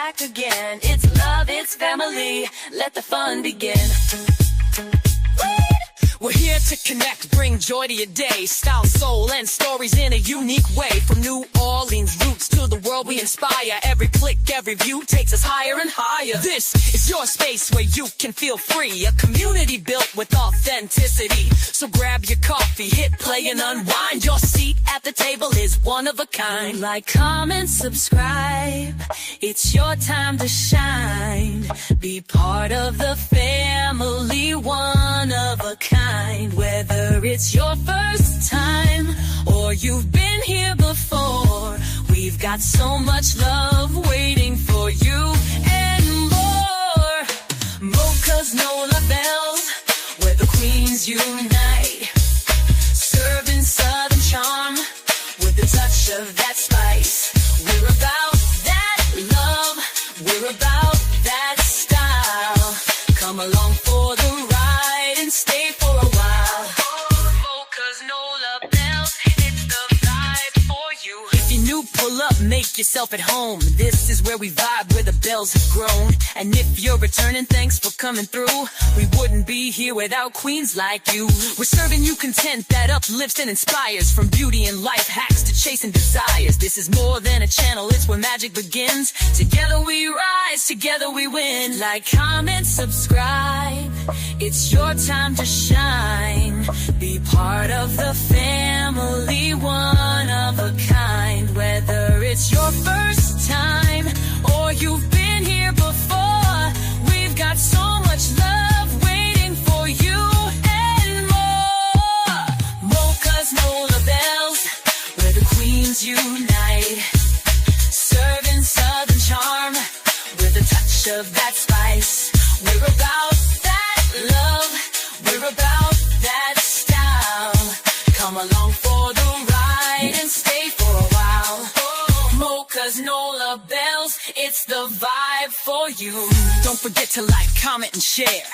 back again. It's love, it's family, let the fun begin. We're here to connect, bring joy to your day. Style, soul, and stories in a unique way. From New Orleans roots to the world we inspire. Every click, every view takes us higher and higher. This is your space where you can feel free. A community built with authenticity. So grab your coffee, hit play and unwind. Your seat at the table is one of a kind. Like, comment, subscribe. It's your time to shine. Be part of the family, one of a kind. Whether it's your first time or you've been here before, we've got so much love waiting for you and more. Mocha's Nola Bells, where the queens unite. Serving southern charm with a touch of that spice. We're about that love, we're about that style. Come along for the ride and stay for a while. Mocha's Nola Bells, it's the vibe for you. If you're new, pull up, make yourself at home. This is where we vibe, where the bells have grown. And if you're returning, thanks for coming through. We wouldn't be here without queens like you. We're serving you content that uplifts and inspires. From beauty and life hacks to chasing desires. This is more than a channel, it's where magic begins. Together we rise, together we win. Like, comment, subscribe. It's your time to shine. Be part of the family, one of a kind. Whether it's your first time or you've been here before, we've got so much love waiting for you and more. Mocha's Nola Bells, where the queens unite. Serving southern charm with a touch of that spice. We're about that love, we're about that style. Come along for the ride and stay for a while. Mocha's Nola Bells, it's the vibe for you. Don't forget to like, comment, and share.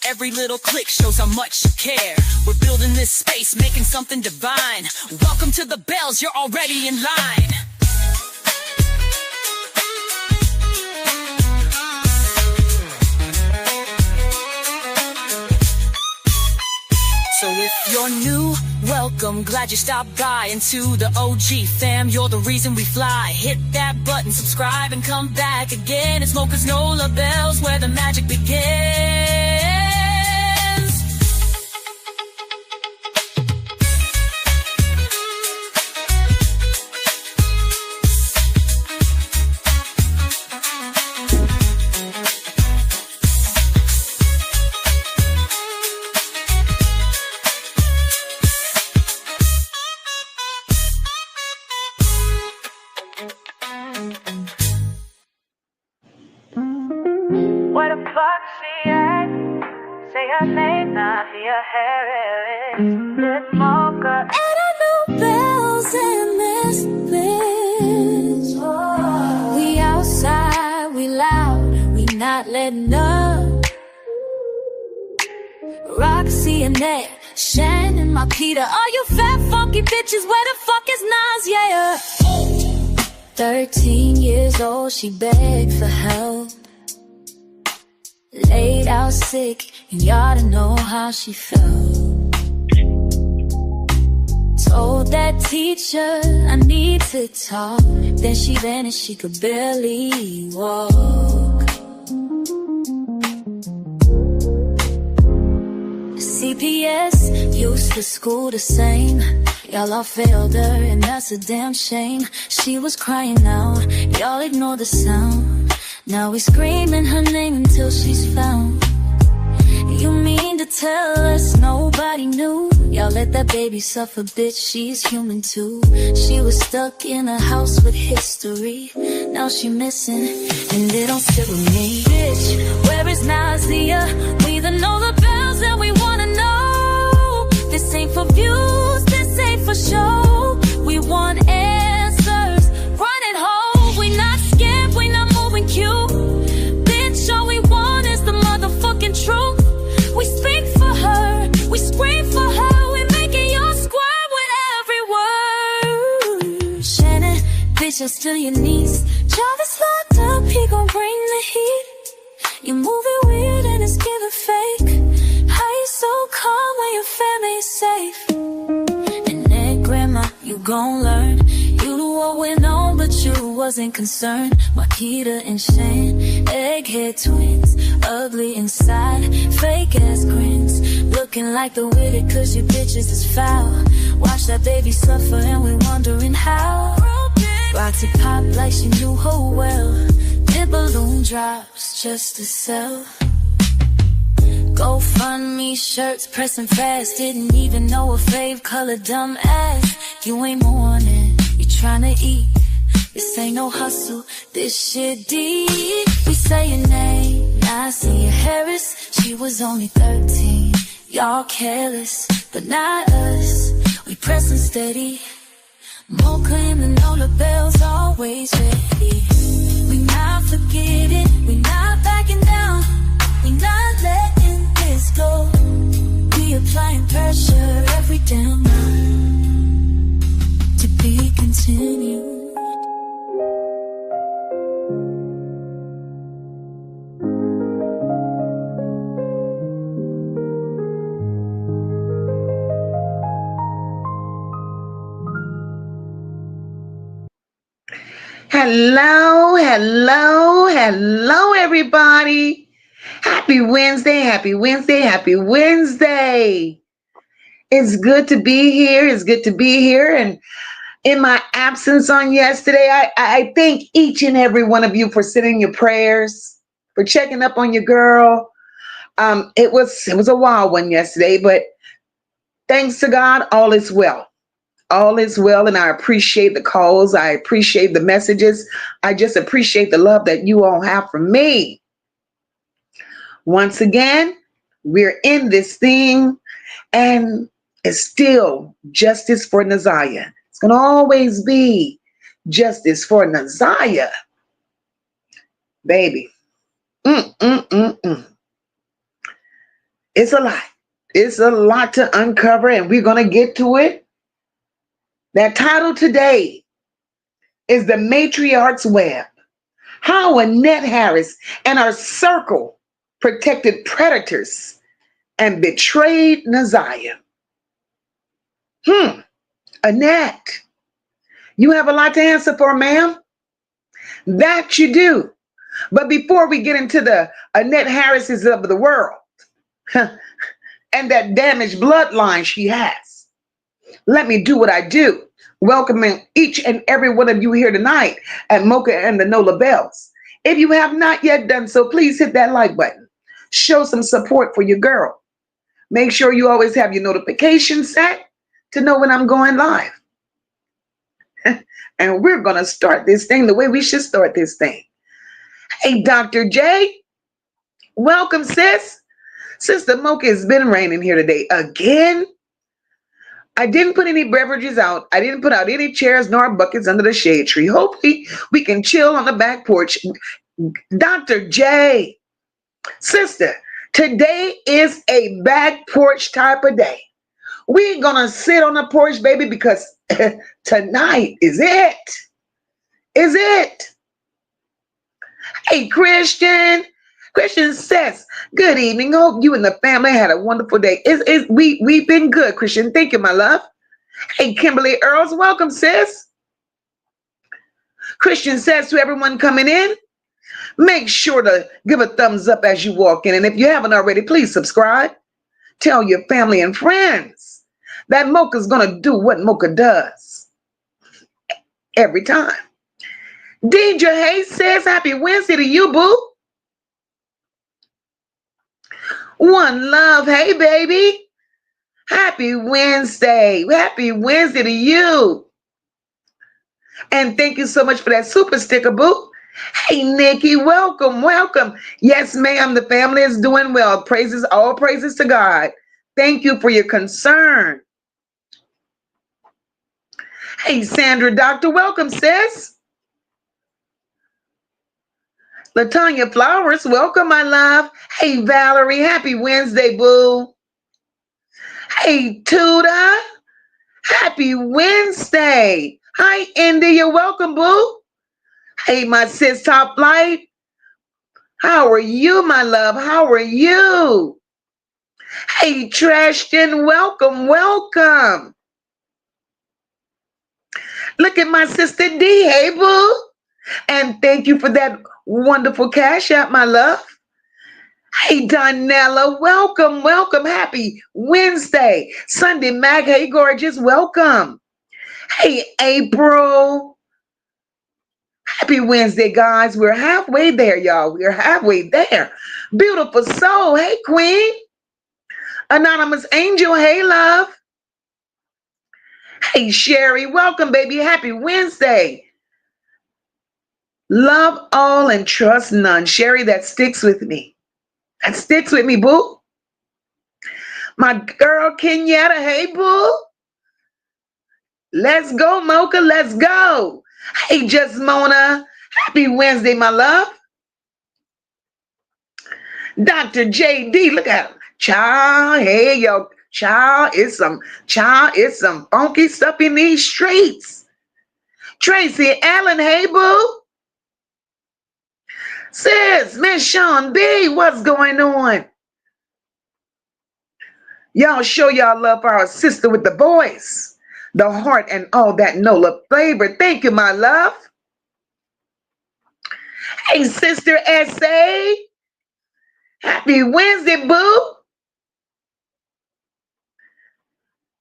Every little click shows how much you care. We're building this space, making something divine. Welcome to the Bells, you're already in line. So if you're new, welcome, glad you stopped by. And to the OG fam, you're the reason we fly. Hit that button, subscribe, and come back again. It's Mocha's Nola Bells, where the magic begins. Where the fuck she at? Say her name, Naziah Harris. It's MOCA. And I know bells in this bitch. Oh. We outside, we loud, we not letting up. Roxy, Annette, Shannon, my Peter. All you fat funky bitches, where the fuck is Naziyah? 13 years old, she begged for help. Laid out sick, and y'all to know how she felt. Told that teacher I need to talk. Then she vanished, she could barely walk. CPS, used to school the same. Y'all all failed her, and that's a damn shame. She was crying out, y'all ignore the sound. Now we screaming her name until she's found. You mean to tell us nobody knew? Y'all let that baby suffer, bitch, she's human too. She was stuck in a house with history. Now she missing, and it don't sit with me. Bitch, where is Naziyah? We the know the bells and we wanna know. This ain't for views, this ain't for show. We want answers, running home. We not scared, we not moving cute. Bitch, all we want is the motherfucking truth. We speak for her, we scream for her. We making your squirm with every word. Shannon, bitch, you're still your niece. Jarvis locked up, he gon' bring You're moving weird and it's giving fake. How you so calm when your family's safe? And then grandma, you gon' learn. You knew what went on, but you wasn't concerned. Marquita and Shane, egghead twins, ugly inside, fake ass grins, looking like the witty cause your bitches is foul. Watch that baby suffer and we wondering how. Roxy pop like she knew her well. Then balloon drops just to sell. GoFundMe shirts pressing fast. Didn't even know a fave color, dumb ass. You ain't mourning, you tryna eat. This ain't no hustle, this shit deep. We say your name, Naziah Harris. She was only 13, y'all careless, but not us. We pressin' steady. MOCA and the Nola bells always ready. We not forgetting, we not backing down. We not letting this go. We applying pressure every damn night. To be continued. Hello, hello, hello, everybody. Happy Wednesday, happy Wednesday, happy Wednesday. It's good to be here. It's good to be here. And in my absence on yesterday, I thank each and every one of you for sending your prayers, for checking up on your girl. It was a wild one yesterday, but thanks to God, all is well. All is well, and I appreciate the calls. I appreciate the messages. I just appreciate the love that you all have for me. Once again, we're in this thing, and it's still justice for Naziyah. It's going to always be justice for Naziyah. Baby. It's a lot. It's a lot to uncover, and we're going to get to it. That title today is The Matriarch's Web. How Annette Harris and her circle protected predators and betrayed Naziyah. Annette, you have a lot to answer for, ma'am. That you do. But before we get into the Annette Harrises of the world and that damaged bloodline she has, let me do what I do, welcoming each and every one of you here tonight at MOCA and the Nola Bells. If you have not yet done so, please hit that like button. Show some support for your girl. Make sure you always have your notifications set to know when I'm going live. And we're going to start this thing the way we should start this thing. Hey, Dr. J, welcome, sis. Sister MOCA has been raining here today again. I didn't put any beverages out. I didn't put out any chairs nor buckets under the shade tree. Hopefully we can chill on the back porch. Dr. J, sister, today is a back porch type of day. We're going to sit on the porch, baby, because tonight is it. Is it? Hey, Christian. Christian says, good evening. Hope you and the family had a wonderful day. We've been good, Christian. Thank you, my love. Hey, Kimberly Earls, welcome, sis. Christian says to everyone coming in, make sure to give a thumbs up as you walk in. And if you haven't already, please subscribe. Tell your family and friends that MOCA's going to do what MOCA does every time. Deidre Hayes says, happy Wednesday to you, boo. One love. Hey, baby. Happy Wednesday. Happy Wednesday to you. And thank you so much for that super sticker, boo. Hey, Nikki, welcome, welcome. Yes, ma'am, the family is doing well. Praises, all praises to God. Thank you for your concern. Hey, Sandra, Doctor, welcome, sis. Latanya Flowers, welcome, my love. Hey, Valerie, happy Wednesday, boo. Hey, Tuda, happy Wednesday. Hi, Indy, you're welcome, boo. Hey, my sis, Top Flight. How are you, my love? How are you? Hey, Trashton, welcome, welcome. Look at my sister D. Hey, boo. And thank you for that wonderful cash app, my love. Hey, Donella, welcome, welcome. Happy Wednesday. Sunday, Mag, hey, gorgeous, welcome. Hey, April. Happy Wednesday, guys. We're halfway there, y'all. We're halfway there. Beautiful soul. Hey, Queen. Anonymous Angel. Hey, love. Hey, Sherry. Welcome, baby. Happy Wednesday. Love all and trust none. Sherry, that sticks with me. That sticks with me, boo. My girl, Kenyatta. Hey, boo. Let's go, Mocha. Let's go. Hey, Just Mona. Happy Wednesday, my love. Dr. JD, look at him. Child, hey, yo, child, it's some funky stuff in these streets. Tracy Allen, hey, boo. Sis, Miss Sean B, what's going on? Y'all show y'all love for our sister with the voice, the heart, and all that NOLA flavor. Thank you, my love. Hey, Sister S.A. Happy Wednesday, boo.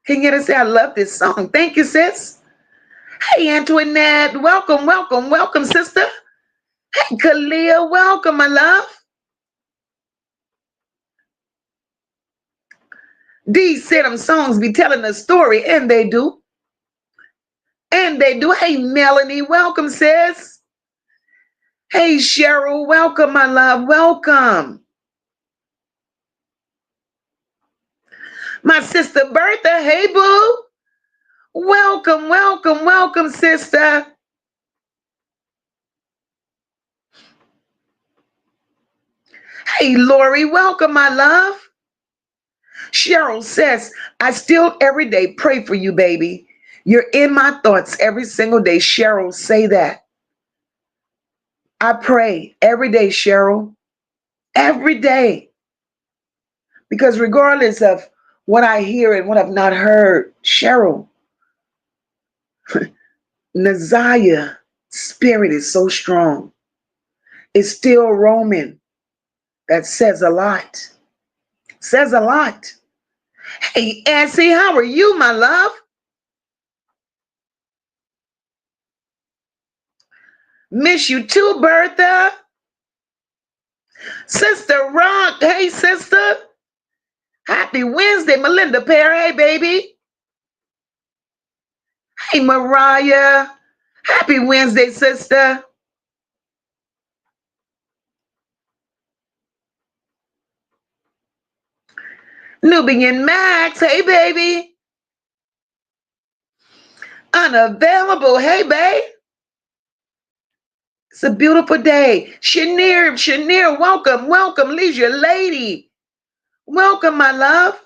Can you say I love this song? Thank you, sis. Hey, Antoinette, welcome, welcome, welcome, sister. Hey, Kalia, welcome, my love. These said them songs be telling a story, and they do. And they do. Hey, Melanie, welcome, sis. Hey, Cheryl, welcome, my love, welcome. My sister Bertha, hey, boo. Welcome, welcome, welcome, sister. Hey, Lori, welcome, my love. Cheryl says, I still every day pray for you, baby. You're in my thoughts every single day. Cheryl, say that. I pray every day, Cheryl. Every day. Because regardless of what I hear and what I've not heard, Cheryl, Naziah spirit is so strong. It's still roaming. That says a lot. Says a lot. Hey, Essie, how are you, my love? Miss you too, Bertha. Sister Rock, hey, sister. Happy Wednesday, Melinda Perry, hey, baby. Hey, Mariah. Happy Wednesday, sister. Nubian Max, hey, baby. Unavailable, hey, babe. It's a beautiful day. Shanier, welcome, welcome, leisure lady. Welcome, my love.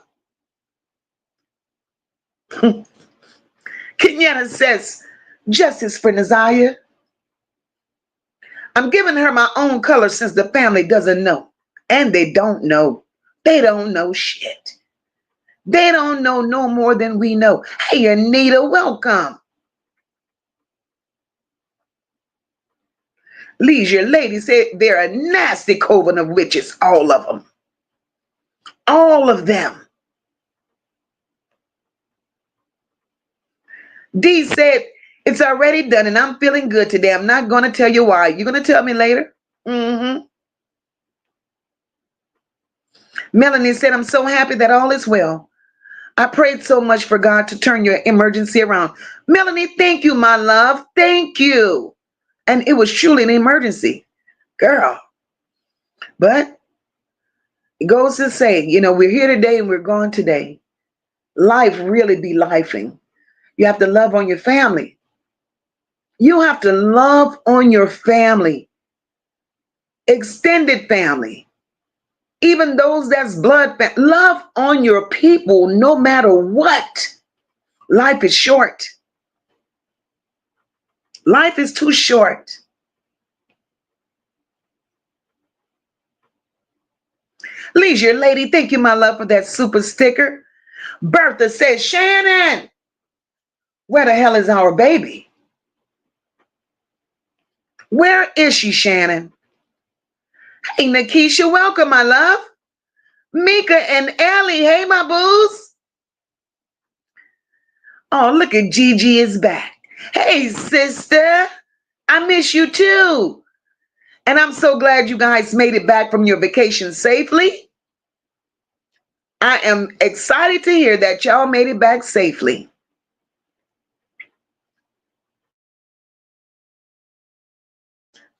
Kenyatta says, justice for Naziah. I'm giving her my own color since the family doesn't know. And they don't know. They don't know shit. They don't know no more than we know. Hey, Anita, welcome. Leisure lady said they're a nasty coven of witches, all of them. All of them. D said, it's already done and I'm feeling good today. I'm not going to tell you why. You're going to tell me later? Mm-hmm. Melanie said, I'm so happy that all is well. I prayed so much for God to turn your emergency around. Melanie, thank you, my love. Thank you. And it was truly an emergency. Girl. But it goes to say, we're here today and we're gone today. Life really be lifing. You have to love on your family. You have to love on your family. Extended family. Even those that's blood family. Love on your people no matter what. Life is short. Life is too short. Leisure Lady, thank you, my love, for that super sticker. Bertha says, Shannon, where the hell is our baby? Where is she, Shannon? Hey, Nakisha, welcome, my love. Mika and Ellie, hey, my boos. Oh, look at Gigi is back. Hey, sister, I miss you too. And I'm so glad you guys made it back from your vacation safely. I am excited to hear that y'all made it back safely.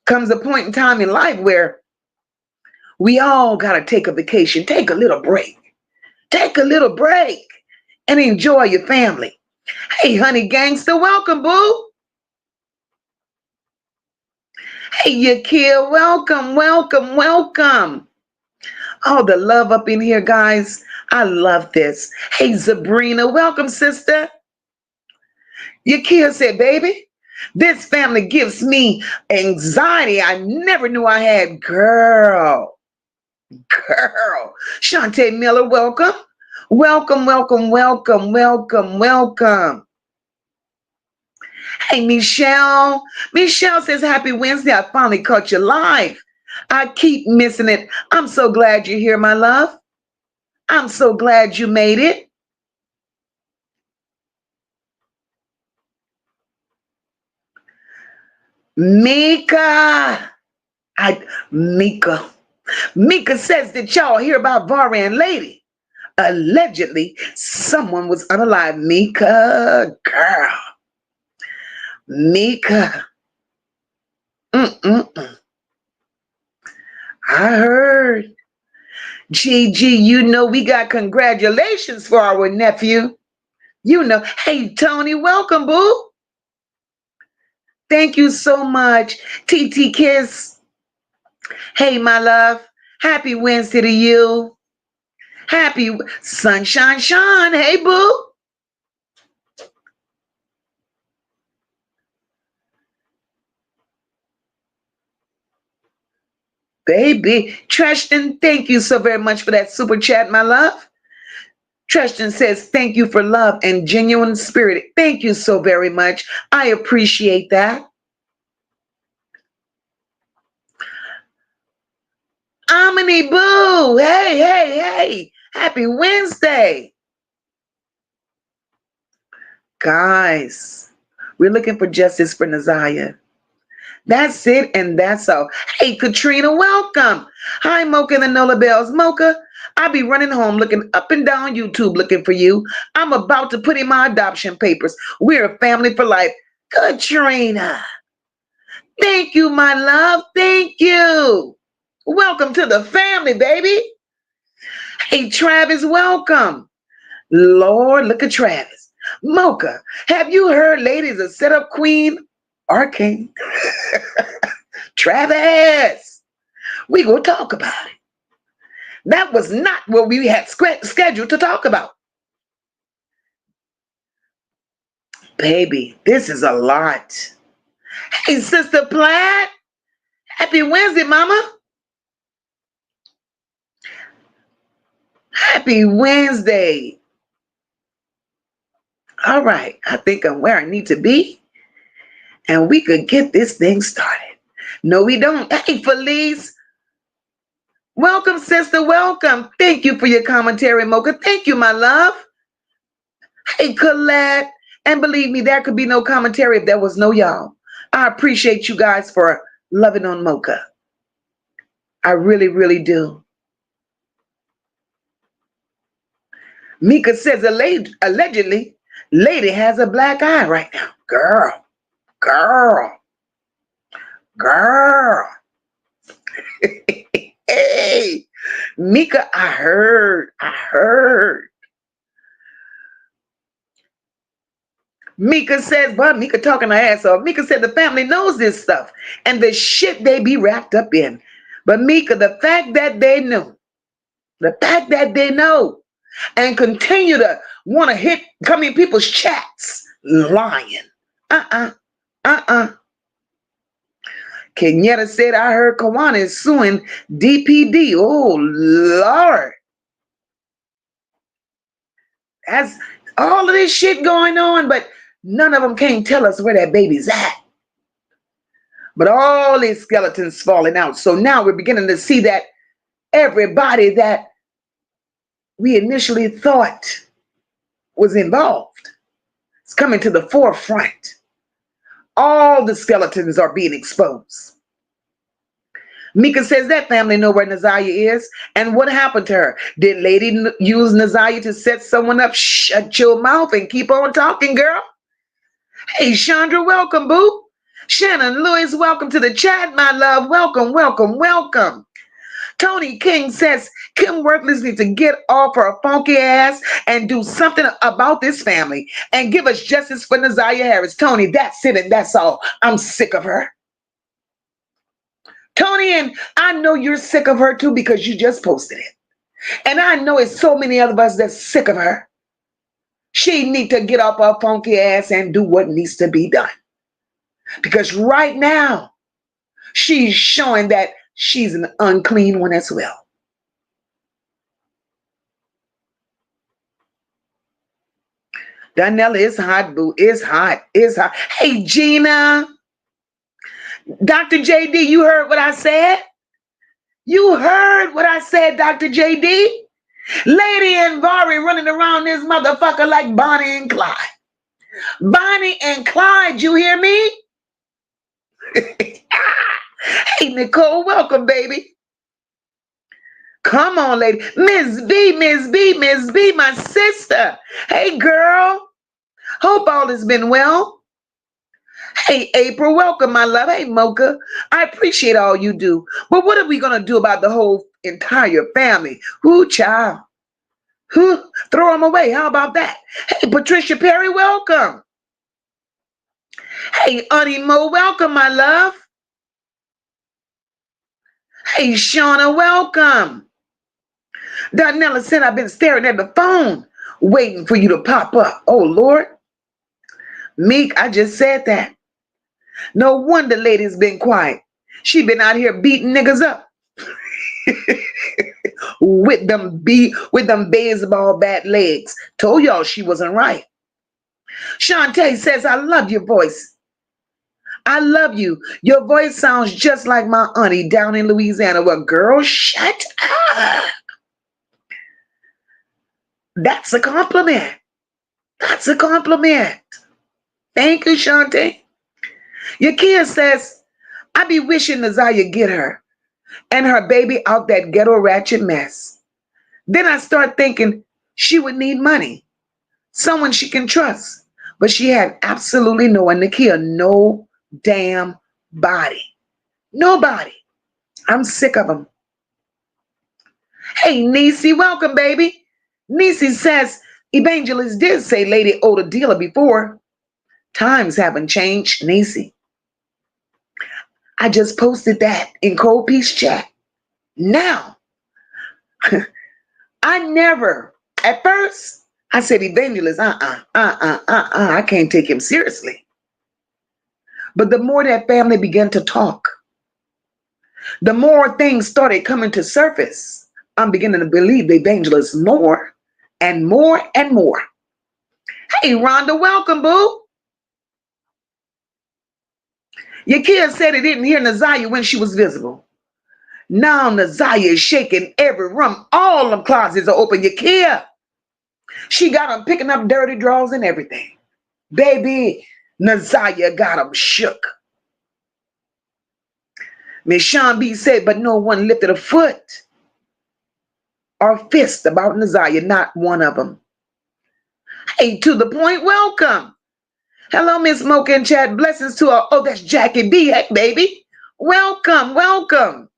Comes a point in time in life where we all got to take a vacation, take a little break. Take a little break and enjoy your family. Hey, honey gangster, welcome, boo. Hey, Yakir, welcome, welcome, welcome. Oh, the love up in here, guys. I love this. Hey, Sabrina, welcome, sister. Yakir said, baby, this family gives me anxiety I never knew I had. Girl. Shantae Miller, welcome. Welcome, welcome, welcome, welcome, welcome. Hey, Michelle. Michelle says, happy Wednesday. I finally caught you live. I keep missing it. I'm so glad you're here, my love. I'm so glad you made it. Mika. Mika says that y'all hear about Varan Lady. Allegedly, someone was unalive. Mika, girl. Mika. I heard. Gigi, you know we got congratulations for our nephew. You know. Hey, Tony, welcome, boo. Thank you so much. TT Kiss. Hey, my love. Happy Wednesday to you. Happy Sunshine Sean. Hey, boo. Baby. Treshton, thank you so very much for that super chat, my love. Treshton says, thank you for love and genuine spirit. Thank you so very much. I appreciate that. Omni Boo. Hey, hey, hey. Happy Wednesday. Guys, we're looking for justice for Naziyah. That's it, and that's all. Hey, Katrina, welcome. Hi, Mocha and the Nola Bells. Mocha, I'll be running home looking up and down YouTube looking for you. I'm about to put in my adoption papers. We're a family for life. Katrina, thank you, my love. Thank you. Welcome to the family, baby. Hey, Travis, welcome. Lord, look at Travis. Mocha, have you heard ladies a setup queen or king? Travis, we gonna talk about it. That was not what we had scheduled to talk about. Baby, this is a lot. Hey, Sister Platt. Happy Wednesday, Mama. Happy Wednesday. All right, I think I'm where I need to be. And we could get this thing started. No, we don't. Hey, Felice. Welcome, sister. Welcome. Thank you for your commentary, Mocha. Thank you, my love. Hey, Colette. And believe me, there could be no commentary if there was no y'all. I appreciate you guys for loving on Mocha. I really, really do. Mika says allegedly, lady has a black eye right now. Girl. Hey, Mika, I heard. Mika says, well, Mika talking her ass off. Mika said the family knows this stuff and the shit they be wrapped up in. But Mika, the fact that they know and continue to want to come in people's chats, lying. Kenyatta said, I heard Kawana is suing DPD. Oh, Lord. That's all of this shit going on, but none of them can't tell us where that baby's at. But all these skeletons falling out. So now we're beginning to see that everybody that we initially thought was involved is coming to the forefront. All the skeletons are being exposed. Mika says that family know where Naziyah is. And what happened to her? Did Lady use Naziyah to set someone up? Shut your mouth and keep on talking, girl. Hey, Chandra, welcome, boo. Shannon Lewis, welcome to the chat, my love. Welcome, welcome, welcome. Tony King says, Kim Worthless needs to get off her funky ass and do something about this family and give us justice for Naziah Harris. Tony, that's it and that's all. I'm sick of her. Tony, and I know you're sick of her too because you just posted it. And I know it's so many of us that's sick of her. She need to get off her funky ass and do what needs to be done. Because right now, she's showing that she's an unclean one as well. Daniela, it's hot, boo. It's hot. It's hot. Hey, Gina. Dr. JD, you heard what I said? You heard what I said, Dr. JD? Lady and Vari running around this motherfucker like Bonnie and Clyde. Bonnie and Clyde, you hear me? Hey, Nicole, welcome, baby. Come on, lady. Miss B, Miss B, Miss B, my sister. Hey, girl. Hope all has been well. Hey, April, welcome, my love. Hey, Mocha, I appreciate all you do. But what are we going to do about the whole entire family? Who, child? Who? Throw them away. How about that? Hey, Patricia Perry, welcome. Hey, Auntie Mo, welcome, my love. Hey, Shauna, welcome. Donella said, I've been staring at the phone, waiting for you to pop up. Oh, Lord. Meek, I just said that. No wonder lady's been quiet. She been out here beating niggas up. with them baseball bat legs. Told y'all she wasn't right. Shantae says, I love your voice. I love you. Your voice sounds just like my auntie down in Louisiana. Well, girl, shut up. That's a compliment. That's a compliment. Thank you, Shantae. Yakia says, I be wishing Naziah get her and her baby out that ghetto ratchet mess. Then I start thinking she would need money, someone she can trust. But she had absolutely no one. Nakia, no damn body. Nobody. I'm sick of them. Hey, Nisi, welcome, baby. Nisi says, Evangelist did say Lady owed a dealer before. Times haven't changed, Nisi. I just posted that in Cold Peace chat. Now, I never, at first, I said, Evangelist, I can't take him seriously. But the more that family began to talk, the more things started coming to surface. I'm beginning to believe the Evangelist more and more and more. Hey, Rhonda, welcome, boo. Your kid said he didn't hear Naziah when she was visible. Now Naziah is shaking every room. All the closets are open. Your kid, she got them picking up dirty drawers and everything. Baby, Naziah got them shook. Miss Sean B said, but no one lifted a foot or fist about Naziah, not one of them. Hey, to the point, welcome. Hello, Miss Mocha and chat. Blessings to her. Oh, that's Jackie B. Heck, baby. Welcome, welcome.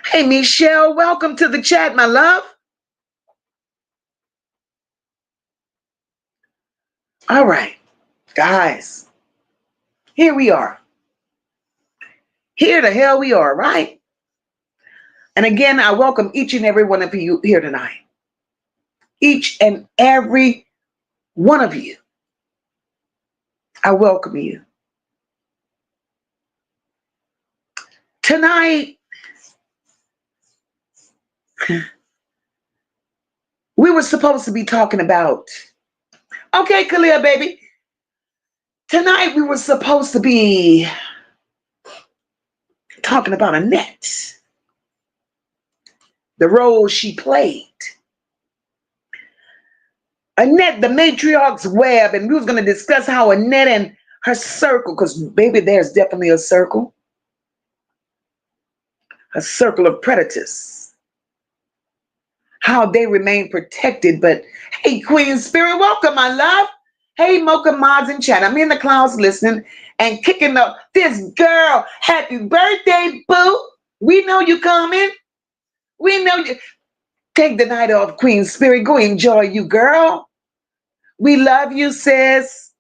Hey, Michelle, welcome to the chat, my love. All right, guys. Here we are. Here the hell we are, right? And again, I welcome each and every one of you here tonight. Each and every one of you. I welcome you. Tonight, we were supposed to be talking about, okay, Kalia, baby. Tonight, we were supposed to be talking about Annette, the role she played. Annette, the matriarch's web, and we was going to discuss how Annette and her circle, because baby, there's definitely a circle of predators, how they remain protected. But hey, Queen Spirit, welcome, my love. Hey, Mocha Mods in chat. I'm in the clouds listening and kicking up this girl. Happy birthday, boo. We know you coming. We know you. Take the night off, Queen Spirit. Go enjoy you, girl. We love you, sis.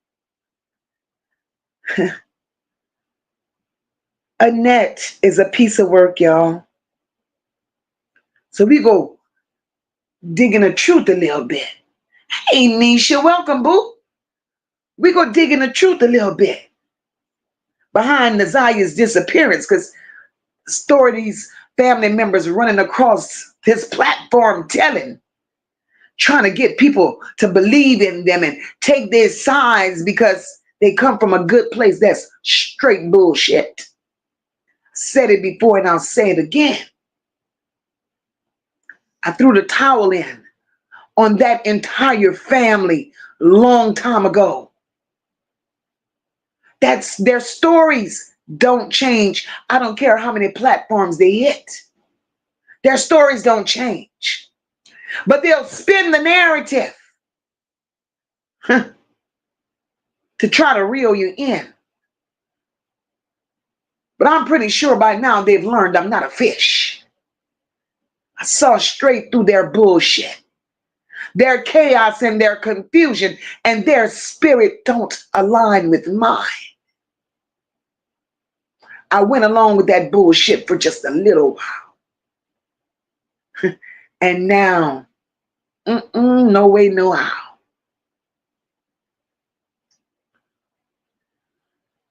Annette is a piece of work, y'all. So we go digging the truth a little bit. Hey, Nisha, welcome, boo. We go digging the truth a little bit behind Naziyah's disappearance, because these family members running across this platform trying to get people to believe in them and take their sides because they come from a good place. That's straight bullshit. Said it before and I'll say it again. I threw the towel in on that entire family long time ago. That's their stories don't change. I don't care how many platforms they hit. Their stories don't change. But they'll spin the narrative to try to reel you in. But I'm pretty sure by now they've learned I'm not a fish. I saw straight through their bullshit, their chaos and their confusion, and their spirit don't align with mine. I went along with that bullshit for just a little while. And now, no way, no how.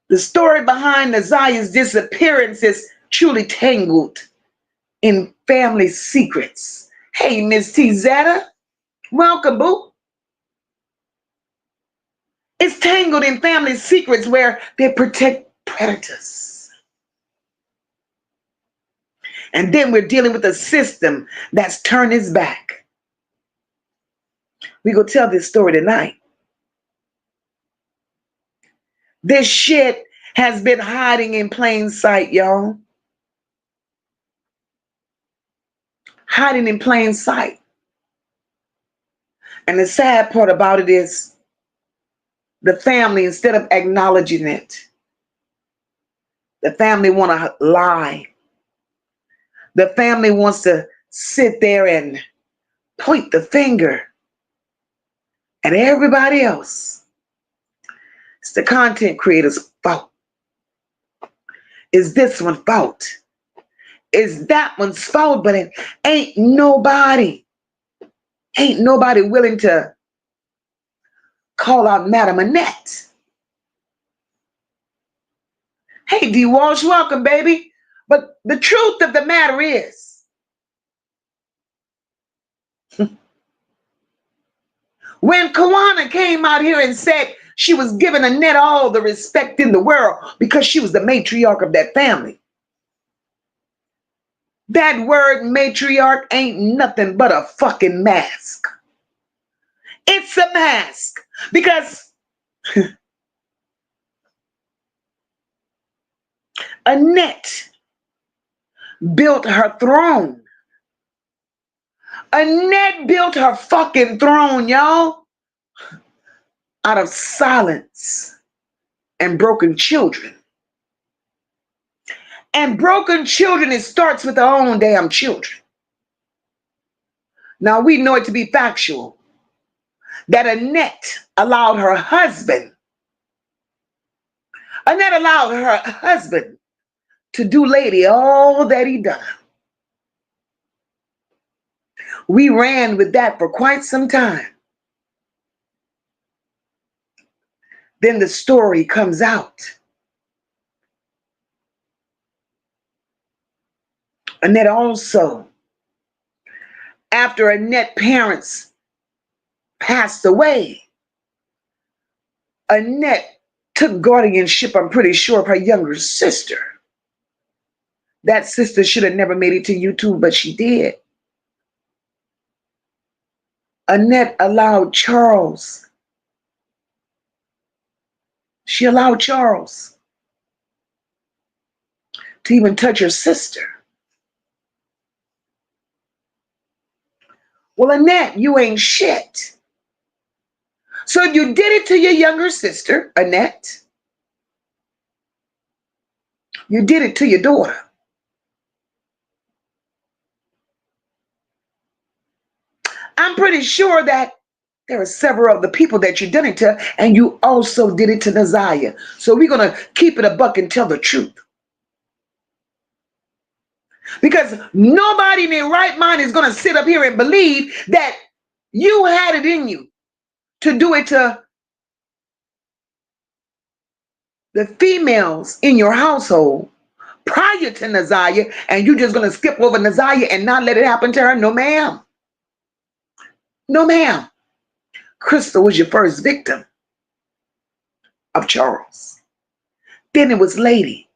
The story behind Naziyah's disappearance is truly tangled in family secrets. Hey, Miss T Zeta, welcome, boo. It's tangled in family secrets where they protect predators. And then we're dealing with a system that's turned its back. We gonna tell this story tonight. This shit has been hiding in plain sight, y'all. Hiding in plain sight. And the sad part about it is the family, instead of acknowledging it, the family want to lie. The family wants to sit there and point the finger at everybody else. It's the content creator's fault. Is this one's fault? Is that one's fault? But it ain't nobody willing to call out Madam Annette. Hey, D. Walsh, welcome, baby. But the truth of the matter is, when Kawana came out here and said she was giving Annette all the respect in the world because she was the matriarch of that family, that word matriarch ain't nothing but a fucking mask. It's a mask because Annette built her throne. Annette built her fucking throne, y'all, out of silence and broken children. And broken children, it starts with our own damn children. Now we know it to be factual that Annette allowed her husband to do lady all that he done. We ran with that for quite some time. Then the story comes out. Annette also, after Annette's parents passed away, Annette took guardianship, I'm pretty sure, of her younger sister. That sister should have never made it to YouTube, but she did. Annette allowed Charles. She allowed Charles to even touch her sister. Well, Annette, you ain't shit. So you did it to your younger sister, Annette. You did it to your daughter. I'm pretty sure that there are several of the people that you did it to, and you also did it to Naziyah. So we're going to keep it a buck and tell the truth. Because nobody in their right mind is going to sit up here and believe that you had it in you to do it to the females in your household prior to Naziyah, and you're just going to skip over Naziyah and not let it happen to her. No, ma'am. No, ma'am. Crystal was your first victim of Charles. Then it was Lady.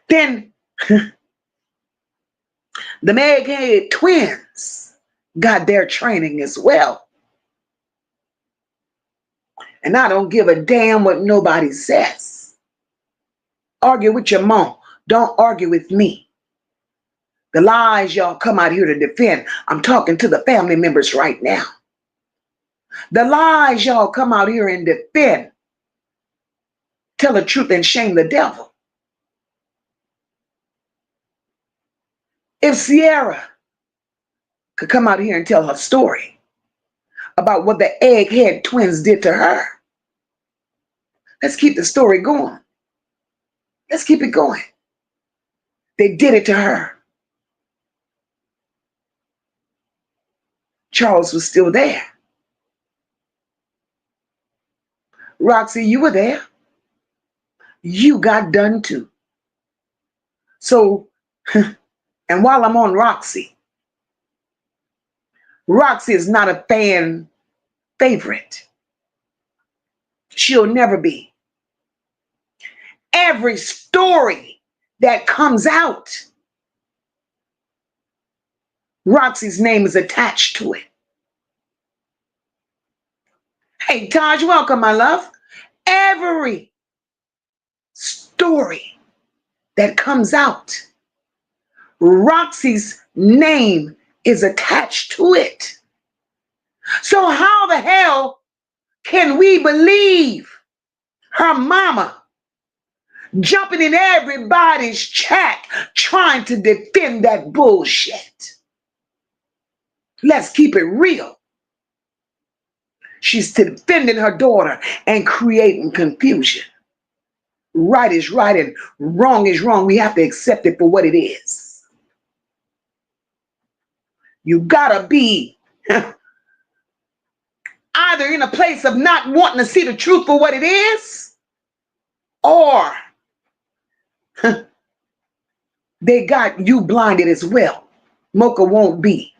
Then the Meghead twins got their training as well. And I don't give a damn what nobody says. Argue with your mom. Don't argue with me. The lies y'all come out here to defend. I'm talking to the family members right now. The lies y'all come out here and defend. Tell the truth and shame the devil. If Sierra could come out here and tell her story about what the Egghead twins did to her, let's keep the story going. Let's keep it going. They did it to her. Charles was still there. Roxy, you were there. You got done too. So, and while I'm on Roxy, Roxy is not a fan favorite. She'll never be. Every story that comes out, Roxy's name is attached to it. Hey, Taj, welcome, my love. Every story that comes out, Roxy's name is attached to it. So how the hell can we believe her mama jumping in everybody's chat trying to defend that bullshit? Let's keep it real. She's defending her daughter and creating confusion. Right is right and wrong is wrong. We have to accept it for what it is. You gotta be either in a place of not wanting to see the truth for what it is, or they got you blinded as well. MOCA won't be.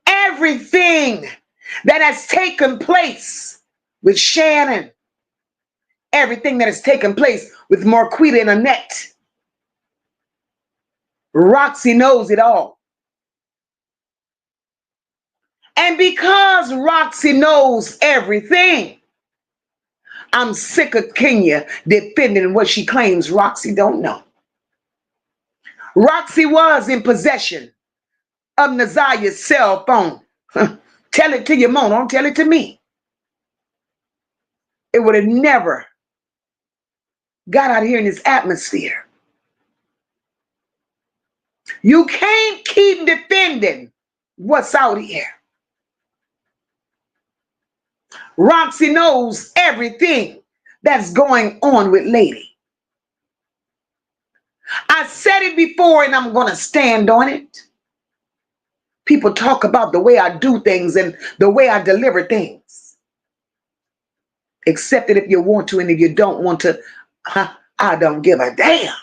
Everything that has taken place with Shannon, everything that has taken place with Marquita and Annette, Roxy knows it all. And because Roxy knows everything, I'm sick of Kenya defending what she claims Roxy don't know. Roxy was in possession of Naziyah's cell phone. Tell it to your mom, don't tell it to me. It would have never got out here in this atmosphere. You can't keep defending what's out here. Roxy knows everything that's going on with Lady. I said it before and I'm going to stand on it. people talk about the way I do things and the way I deliver things. Accept it if you want to, and if you don't want to, I don't give a damn.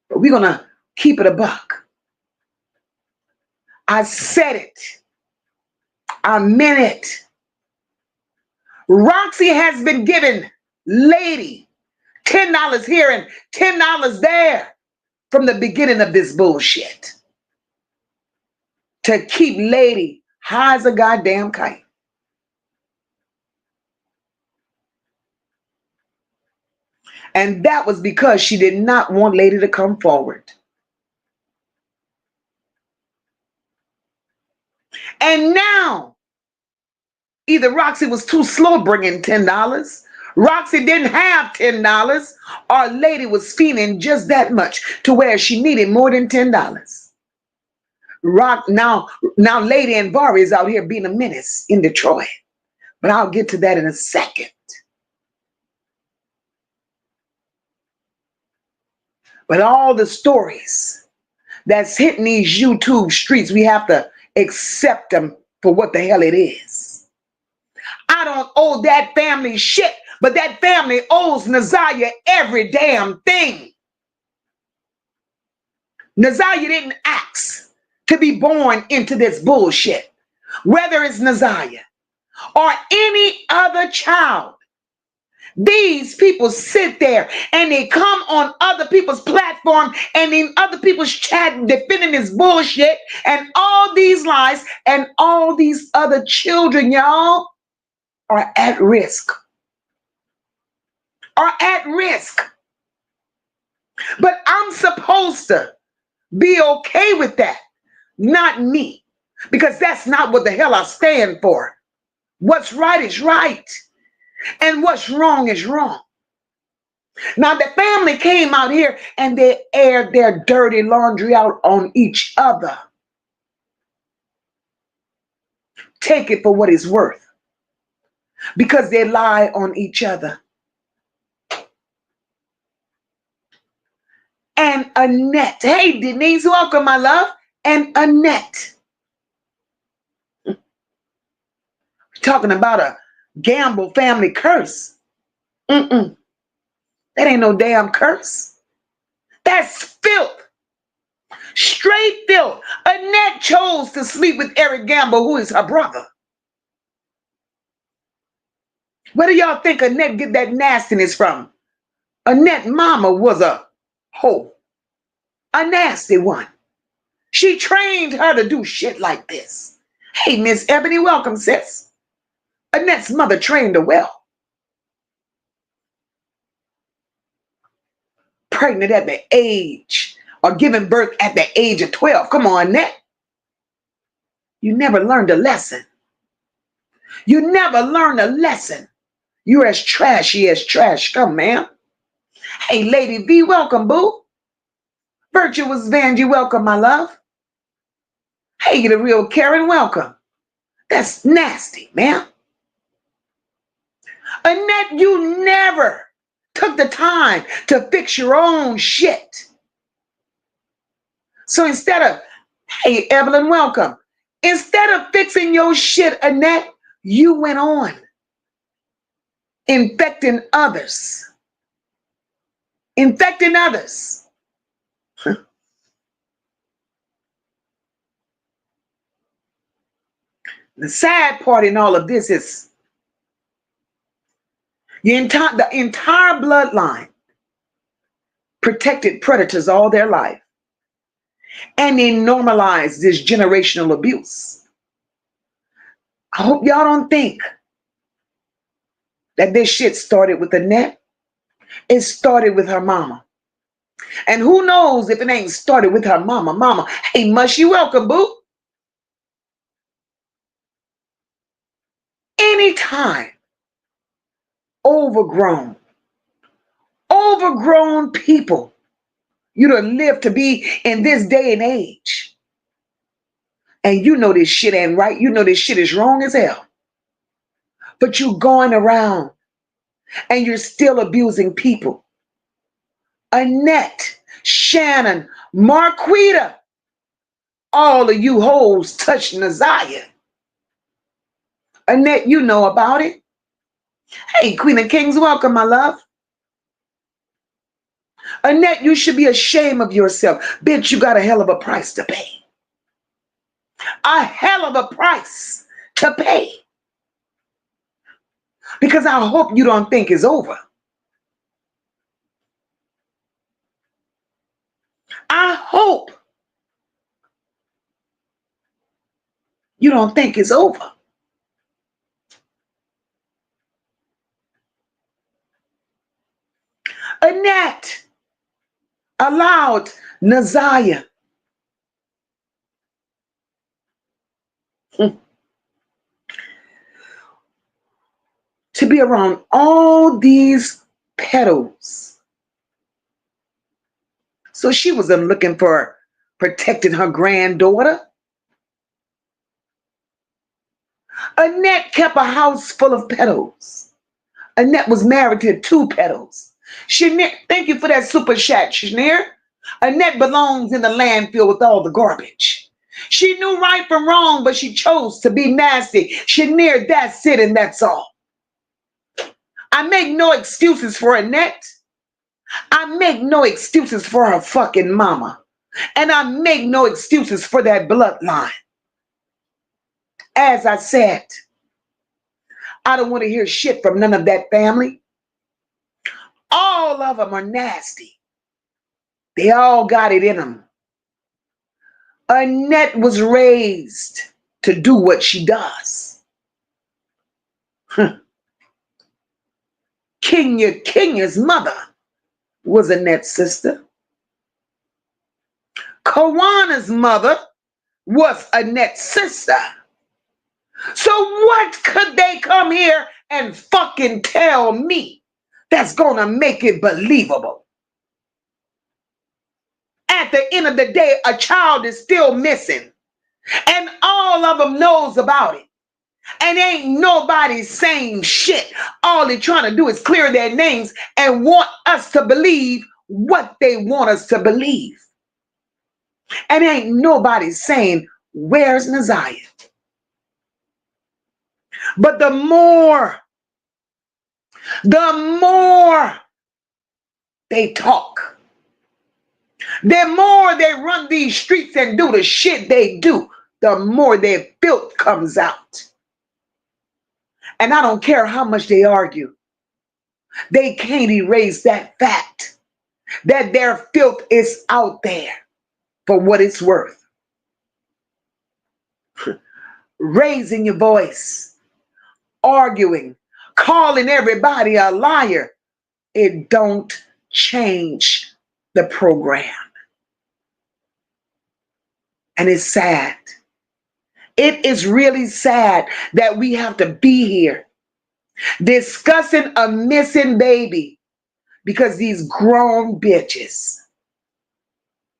But we're going to keep it a buck. I said it. I meant it. Roxy has been giving Lady $10 here and $10 there from the beginning of this bullshit to keep Lady high as a goddamn kite. And that was because she did not want Lady to come forward. And now, either Roxy was too slow bringing $10, Roxy didn't have $10, or Lady was feeling just that much to where she needed more than $10. Now Lady and Vari is out here being a menace in Detroit. But I'll get to that in a second. But all the stories that's hitting these YouTube streets, we have to accept them for what the hell it is. I don't owe that family shit, but that family owes Naziah every damn thing. Naziah didn't ask to be born into this bullshit. Whether it's Naziah or any other child, these people sit there and they come on other people's platform and in other people's chat defending this bullshit and all these lies, and all these other children, y'all, are at risk. Are at risk. But I'm supposed to be okay with that. Not me. Because that's not what the hell I stand for. What's right is right. And what's wrong is wrong. Now the family came out here and they aired their dirty laundry out on each other. Take it for what it's worth. Because they lie on each other. And Annette. Hey, Denise, welcome, my love. And Annette. We're talking about a Gamble family curse. That ain't no damn curse. That's filth. Straight filth. Annette chose to sleep with Eric Gamble, who is her brother. Where do y'all think Annette get that nastiness from? Annette mama was a hoe. A nasty one. She trained her to do shit like this. Hey, Miss Ebony, welcome, sis. Annette's mother trained her well. Pregnant at the age, or giving birth at the age of 12. Come on, Annette. You never learned a lesson. You never learned a lesson. You're as trashy as trash come, ma'am. Hey, Lady V, welcome, boo. Virtuous Vanjie, welcome, my love. Hey, the real Karen, welcome. That's nasty, ma'am. Annette, you never took the time to fix your own shit. So instead of, hey, Evelyn, welcome. Instead of fixing your shit, Annette, you went on infecting others. Infecting others. The sad part in all of this is the entire bloodline protected predators all their life. And they normalized this generational abuse. I hope y'all don't think that this shit started with Annette. It started with her mama. And who knows if it ain't started with her mama. Mama, hey, Mushy, welcome, boo. Anytime overgrown people, you done live to be in this day and age. And you know this shit ain't right. You know this shit is wrong as hell. But you going around and you're still abusing people. Annette, Shannon, Marquita, all of you hoes touch Naziyah. Annette, you know about it. Hey, Queen of Kings, welcome, my love. Annette, you should be ashamed of yourself. Bitch, you got a hell of a price to pay. A hell of a price to pay. Because I hope you don't think it's over. I hope you don't think it's over. Annette allowed Naziyah to be around all these pedos. So she wasn't looking for protecting her granddaughter. Annette kept a house full of pedos. Annette was married to 2 pedos. Shanier, thank you for that super chat, Shanier. Annette belongs in the landfill with all the garbage. She knew right from wrong, but she chose to be nasty. Shanier, that's it and that's all. I make no excuses for Annette. I make no excuses for her fucking mama. And I make no excuses for that bloodline. As I said, I don't want to hear shit from none of that family. All of them are nasty. They all got it in them. Annette was raised to do what she does. Kenya's mother was Annette's sister. Kawana's mother was Annette's sister. So what could they come here and fucking tell me that's gonna make it believable? At the end of the day, a child is still missing. And all of them knows about it. And ain't nobody saying shit. All they're trying to do is clear their names and want us to believe what they want us to believe. And ain't nobody saying, where's Naziyah? But the more they talk, the more they run these streets and do the shit they do, the more their filth comes out. And I don't care how much they argue. They can't erase that fact that their filth is out there for what it's worth. Raising your voice, arguing, calling everybody a liar, it don't change the program. And it's sad. It is really sad that we have to be here discussing a missing baby because these grown bitches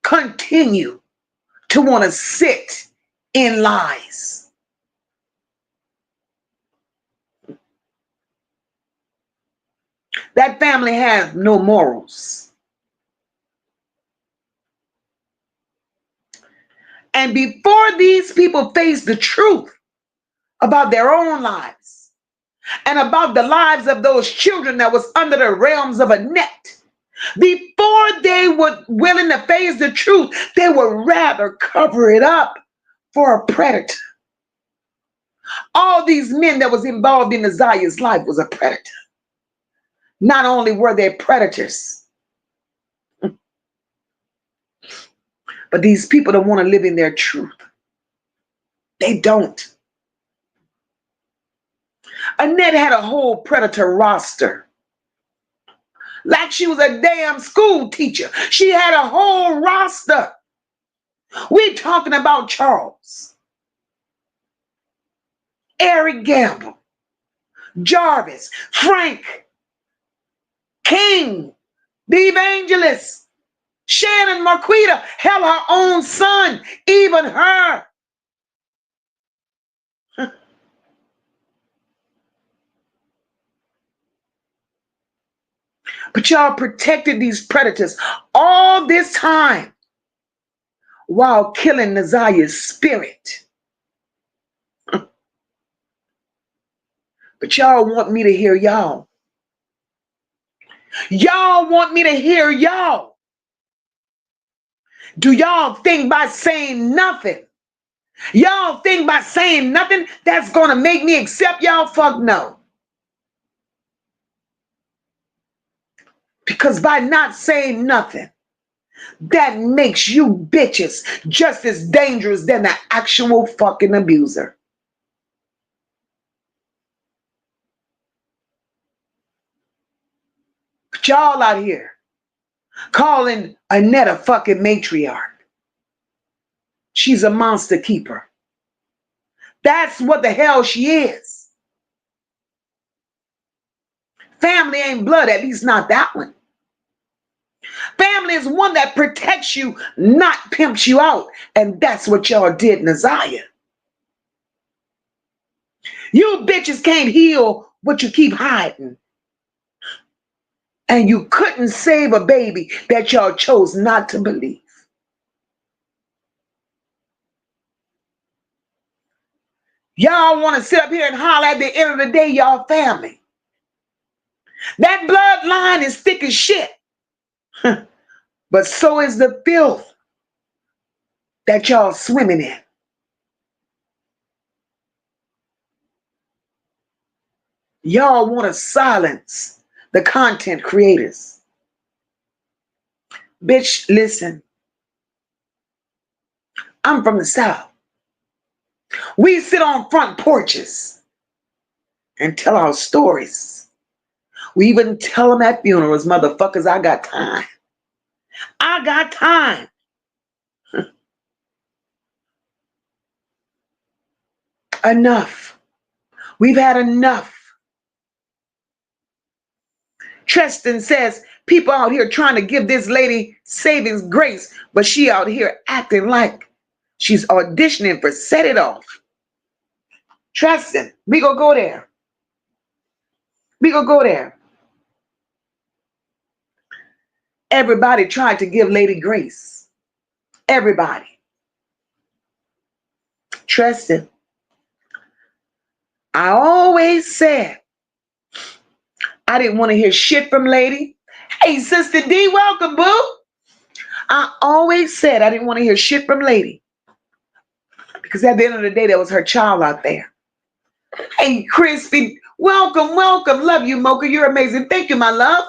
continue to want to sit in lies. That family has no morals. And before these people face the truth about their own lives and about the lives of those children that was under the realms of Annette, before they were willing to face the truth, they would rather cover it up for a predator. All these men that was involved in Naziyah's life was a predator. Not only were they predators, but these people don't want to live in their truth. They don't. Annette had a whole predator roster. Like she was a damn school teacher. She had a whole roster. We talking about Charles, Eric Gamble, Jarvis, Frank, King, the evangelist, Shannon Marquita, hell, her own son, even her. But y'all protected these predators all this time while killing Naziyah's spirit. But y'all want me to hear y'all. Y'all want me to hear y'all. Do y'all think by saying nothing? Y'all think by saying nothing that's going to make me accept y'all? Fuck no. Because by not saying nothing, that makes you bitches just as dangerous than the actual fucking abuser. But y'all out here calling Annette a fucking matriarch. She's a monster keeper. That's what the hell she is. Family ain't blood, at least not that one. Family is one that protects you, not pimps you out. And that's what y'all did, Naziyah. You bitches can't heal what you keep hiding. And you couldn't save a baby that y'all chose not to believe. Y'all want to sit up here and holler at the end of the day, y'all family. That bloodline is thick as shit. But so is the filth that y'all swimming in. Y'all want to silence the content creators. Bitch, listen. I'm from the South. We sit on front porches and tell our stories. We even tell them at funerals, motherfuckers, I got time. I got time. Enough. We've had enough. Tristan says people out here trying to give this lady savings grace, but she out here acting like she's auditioning for Set It Off. Tristan, we gonna go there. We gonna go there. Everybody tried to give Lady grace. Everybody. Tristan, I always said I didn't want to hear shit from Lady. Hey, Sister D, welcome, boo. I always said I didn't want to hear shit from Lady. Because at the end of the day, there was her child out there. Hey, Crispy, welcome, welcome. Love you, Mocha. You're amazing. Thank you, my love.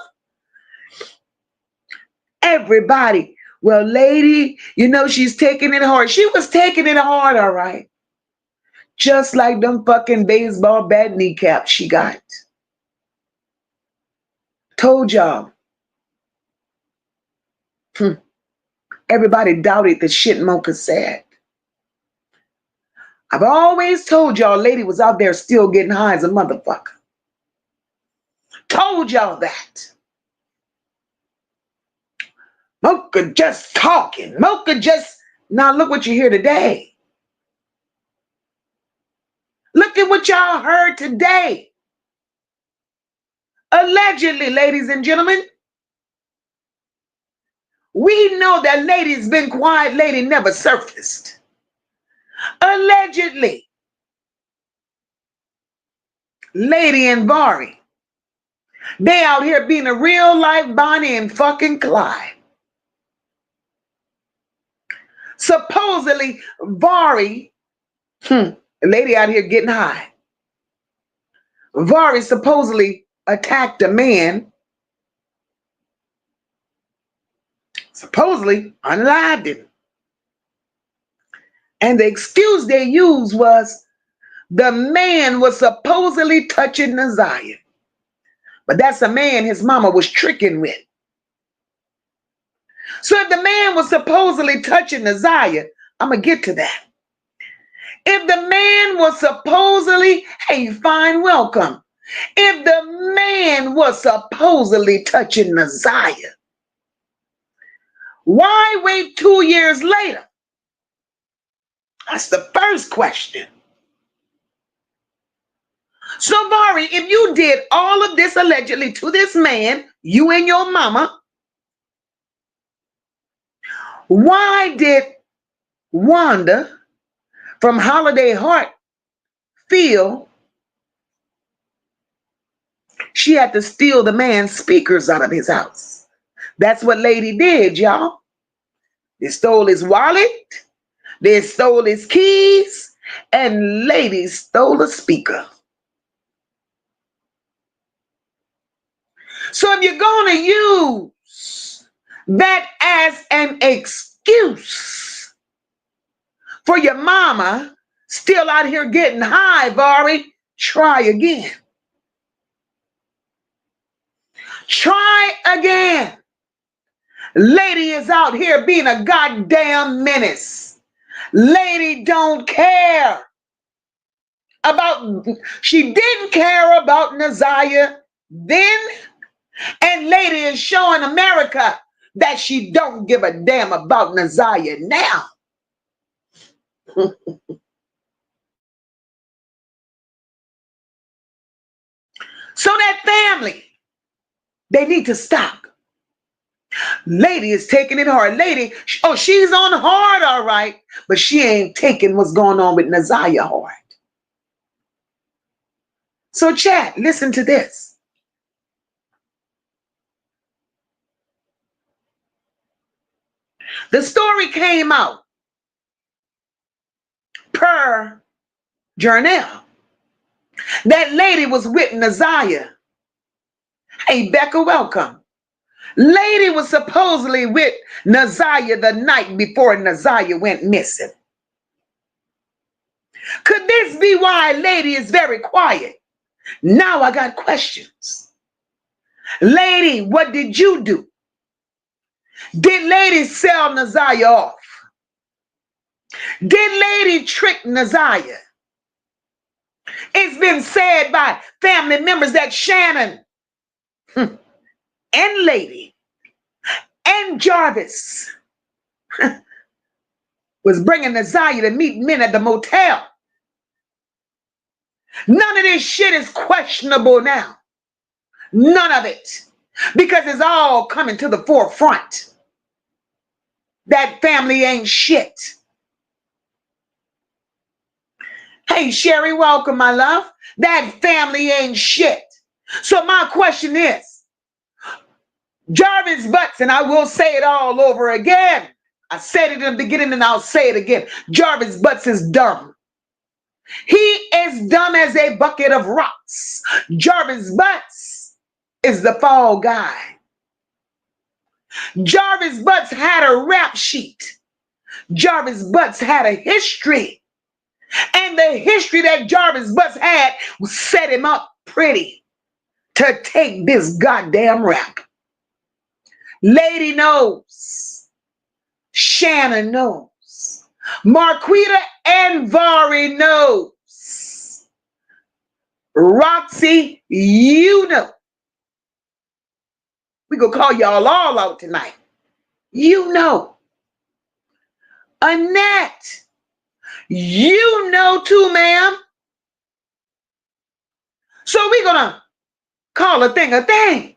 Everybody. Well, Lady, you know she's taking it hard. She was taking it hard, all right. Just like them fucking baseball bat kneecaps she got. Told y'all. Everybody doubted the shit Mocha said. I've always told y'all Lady was out there still getting high as a motherfucker. Told y'all that. Mocha just talking. Mocha just... Now look what you hear today. Look at what y'all heard today. Allegedly, ladies and gentlemen. We know that Lady's been quiet. Lady never surfaced. Allegedly. Lady and Vari. They out here being a real life Bonnie and fucking Clyde. Supposedly, Vari, lady out here getting high. Vari supposedly attacked a man. Supposedly unalived him. And the excuse they used was the man was supposedly touching Naziyah. But that's a man his mama was tricking with. So if the man was supposedly touching Naziyah, I'm going to get to that. If the man was supposedly, hey, fine, welcome. If the man was supposedly touching Naziyah, why wait 2 years later? That's the first question. So, Vari, if you did all of this allegedly to this man, you and your mama, why did Wanda from Holiday Hartfield, she had to steal the man's speakers out of his house. That's what Lady did, y'all. They stole his wallet, they stole his keys, and Lady stole a speaker. So if you're going to use that as an excuse for your mama still out here getting high, Vari, try again. Try again. Lady is out here being a goddamn menace. Lady don't care about, she didn't care about Naziyah then, and Lady is showing America that she don't give a damn about Naziyah now. So that family, they need to stop. Lady is taking it hard. Lady, oh, she's on hard, all right, but she ain't taking what's going on with Naziah hard. So chat, listen to this. The story came out per Journal. That lady was with Naziah. Hey, Becca, welcome. Lady was supposedly with Naziah the night before Naziah went missing. Could this be why Lady is very quiet? Now I got questions. Lady, what did you do? Did Lady sell Naziah off? Did Lady trick Naziah? It's been said by family members that Shannon and Lady and Jarvis was bringing Naziah to meet men at the motel. None of this shit is questionable now. None of it. Because it's all coming to the forefront. That family ain't shit. Hey, Sherry, welcome, my love. That family ain't shit. So my question is, Jarvis Butts, and I will say it all over again. I said it in the beginning and I'll say it again. Jarvis Butts is dumb. He is dumb as a bucket of rocks. Jarvis Butts is the fall guy. Jarvis Butts had a rap sheet. Jarvis Butts had a history. And the history that Jarvis Butts had set him up pretty to take this goddamn rap. Lady knows. Shannon knows. Marquita and Vari knows. Roxy, you know. We gonna call y'all all out tonight. You know. Annette, you know too, ma'am. So we're gonna call a thing a thing.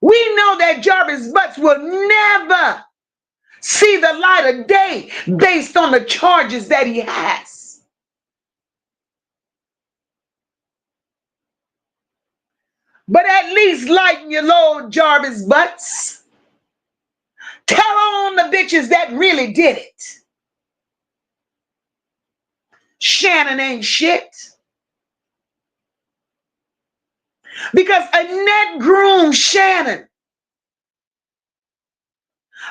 We know that Jarvis Butts will never see the light of day based on the charges that he has. But at least lighten your load, Jarvis Butts. Tell on the bitches that really did it. Shannon ain't shit. Because Annette groomed Shannon.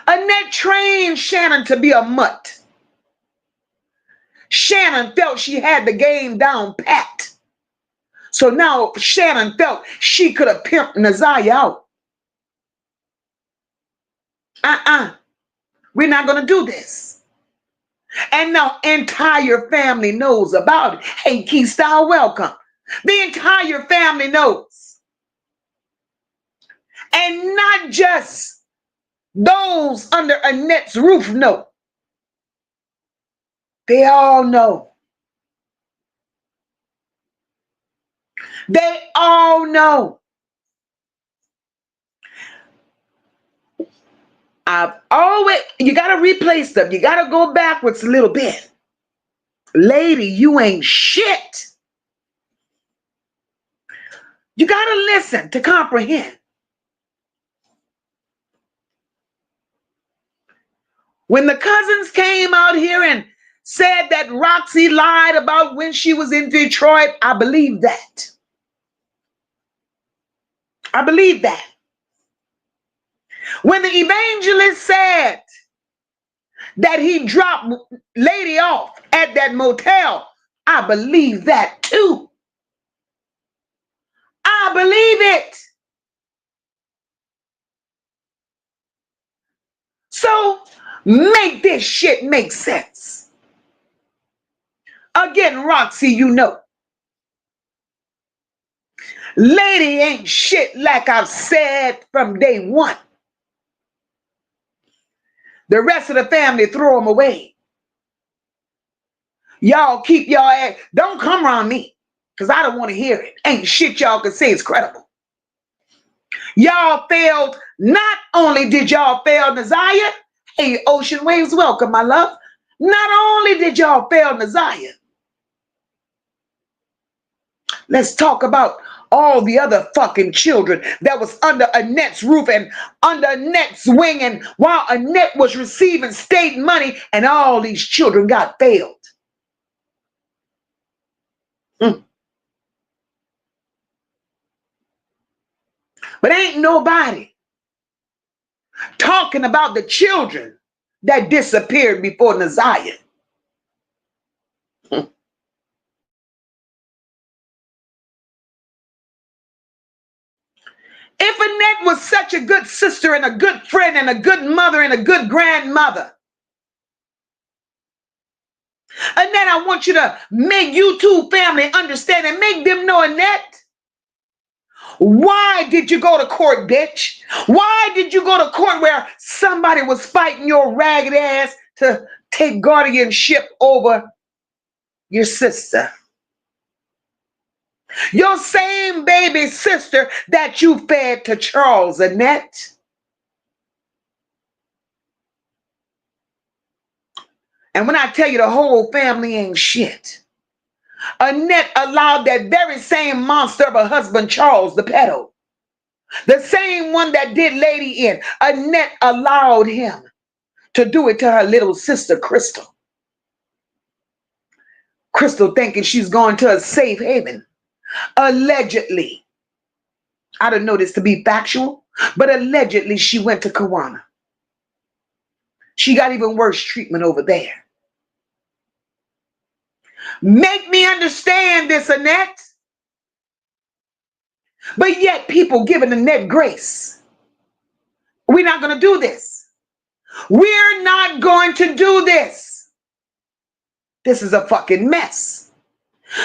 Annette trained Shannon to be a mutt. Shannon felt she had the game down pat. So now Shannon felt she could have pimped Naziah out. We're not going to do this. And now entire family knows about it. Hey, Keystyle, welcome. The entire family knows. And not just those under Annette's roof know. They all know. They all know. You got to replace them. You got to go backwards a little bit. Lady, you ain't shit. You got to listen to comprehend. When the cousins came out here and said that Roxy lied about when she was in Detroit, I believe that. I believe that. When the evangelist said that he dropped Lady off at that motel, I believe that too. I believe it. So make this shit make sense. Again, Roxy, you know. Lady ain't shit like I've said from day one. The rest of the family throw them away. Y'all keep y'all ass. Don't come around me because I don't want to hear it. Ain't shit y'all can say is credible. Y'all failed. Not only did y'all fail Naziah. Hey, Ocean Waves, welcome, my love. Not only did y'all fail Naziah. Let's talk about all the other fucking children that was under Annette's roof and under Annette's wing, and while Annette was receiving state money, and all these children got failed. But ain't nobody talking about the children that disappeared before Naziyah. If Annette was such a good sister and a good friend and a good mother and a good grandmother, Annette, I want you to make you two family understand and make them know, Annette, why did you go to court, bitch? Why did you go to court where somebody was fighting your ragged ass to take guardianship over your sister? Your same baby sister that you fed to Charles, Annette. And when I tell you the whole family ain't shit, Annette allowed that very same monster of a husband, Charles, the pedo, the same one that did Lady in, Annette allowed him to do it to her little sister, Crystal. Crystal thinking she's going to a safe haven. Allegedly. I don't know this to be factual, but allegedly she went to Kawana. She got even worse treatment over there. Make me understand this, Annette. But yet people giving Annette grace. We're not going to do this. We're not going to do this. This is a fucking mess.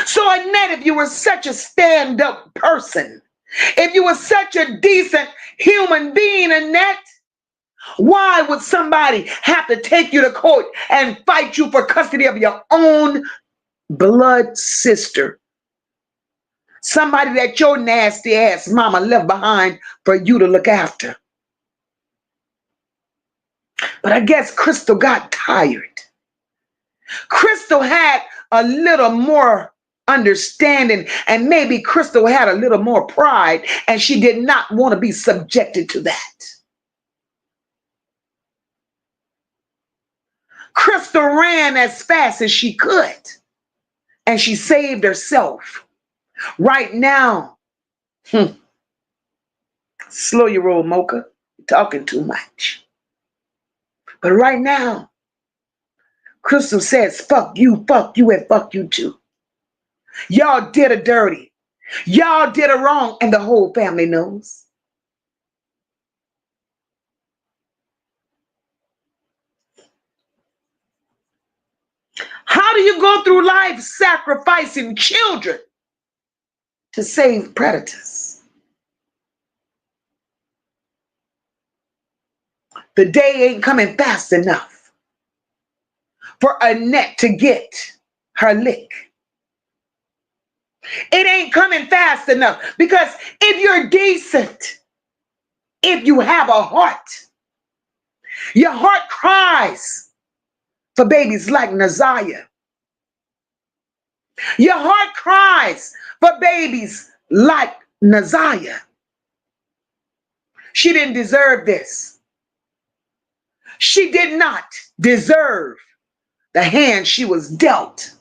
So Annette, if you were such a stand-up person, if you were such a decent human being, Annette, why would somebody have to take you to court and fight you for custody of your own blood sister? Somebody that your nasty ass mama left behind for you to look after. But I guess Crystal got tired. Crystal had a little more understanding, and maybe Crystal had a little more pride, and she did not want to be subjected to that. Crystal ran as fast as she could, and she saved herself. Right now, slow your roll, Mocha. You're talking too much. But right now, Crystal says, fuck you, and fuck you too. Y'all did her dirty. Y'all did her wrong, and the whole family knows. How do you go through life sacrificing children to save predators? The day ain't coming fast enough for Annette to get her lick. It ain't coming fast enough, because if you're decent, if you have a heart, Your heart cries for babies like Naziyah. Your heart cries for babies like Naziah. She didn't deserve this. She did not deserve the hand she was dealt.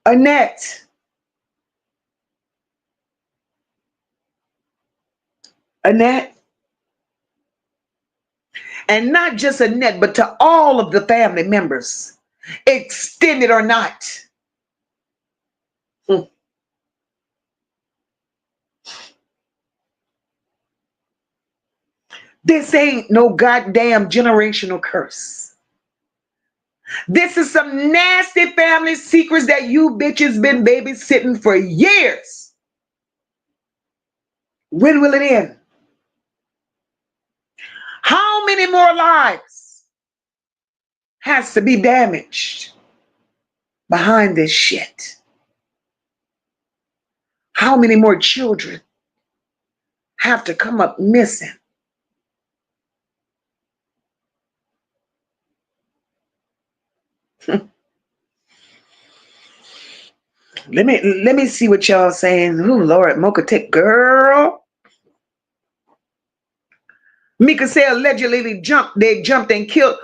Annette, and not just Annette, but to all of the family members, extended or not. This ain't no goddamn generational curse. This is some nasty family secrets that you bitches been babysitting for years. When will it end? How many more lives has to be damaged behind this shit? How many more children have to come up missing? Let me see what y'all saying. Oh Lord, Mocha take girl. Mika said allegedly they jumped and killed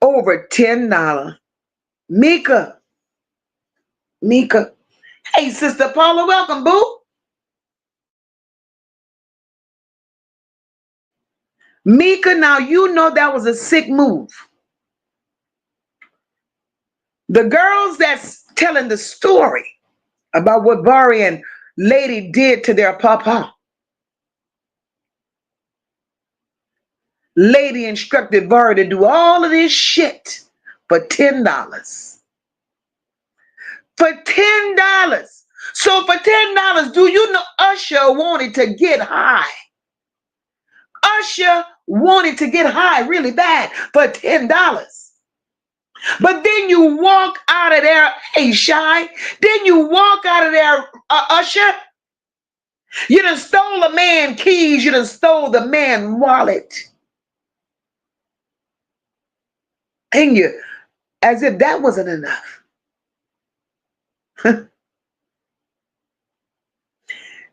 over $10. Mika. Hey, Sister Paula, welcome, boo. Mika, now you know that was a sick move. The girls that's telling the story about what Vari and Lady did to their papa. Lady instructed Vari to do all of this shit for $10. For $10. So for $10, do you know Usher wanted to get high? Usher wanted to get high really bad for $10. But then you walk out of there, hey Shy, then you walk out of there, Usher. You done stole a man's keys, you done stole the man's wallet. And you, as if that wasn't enough.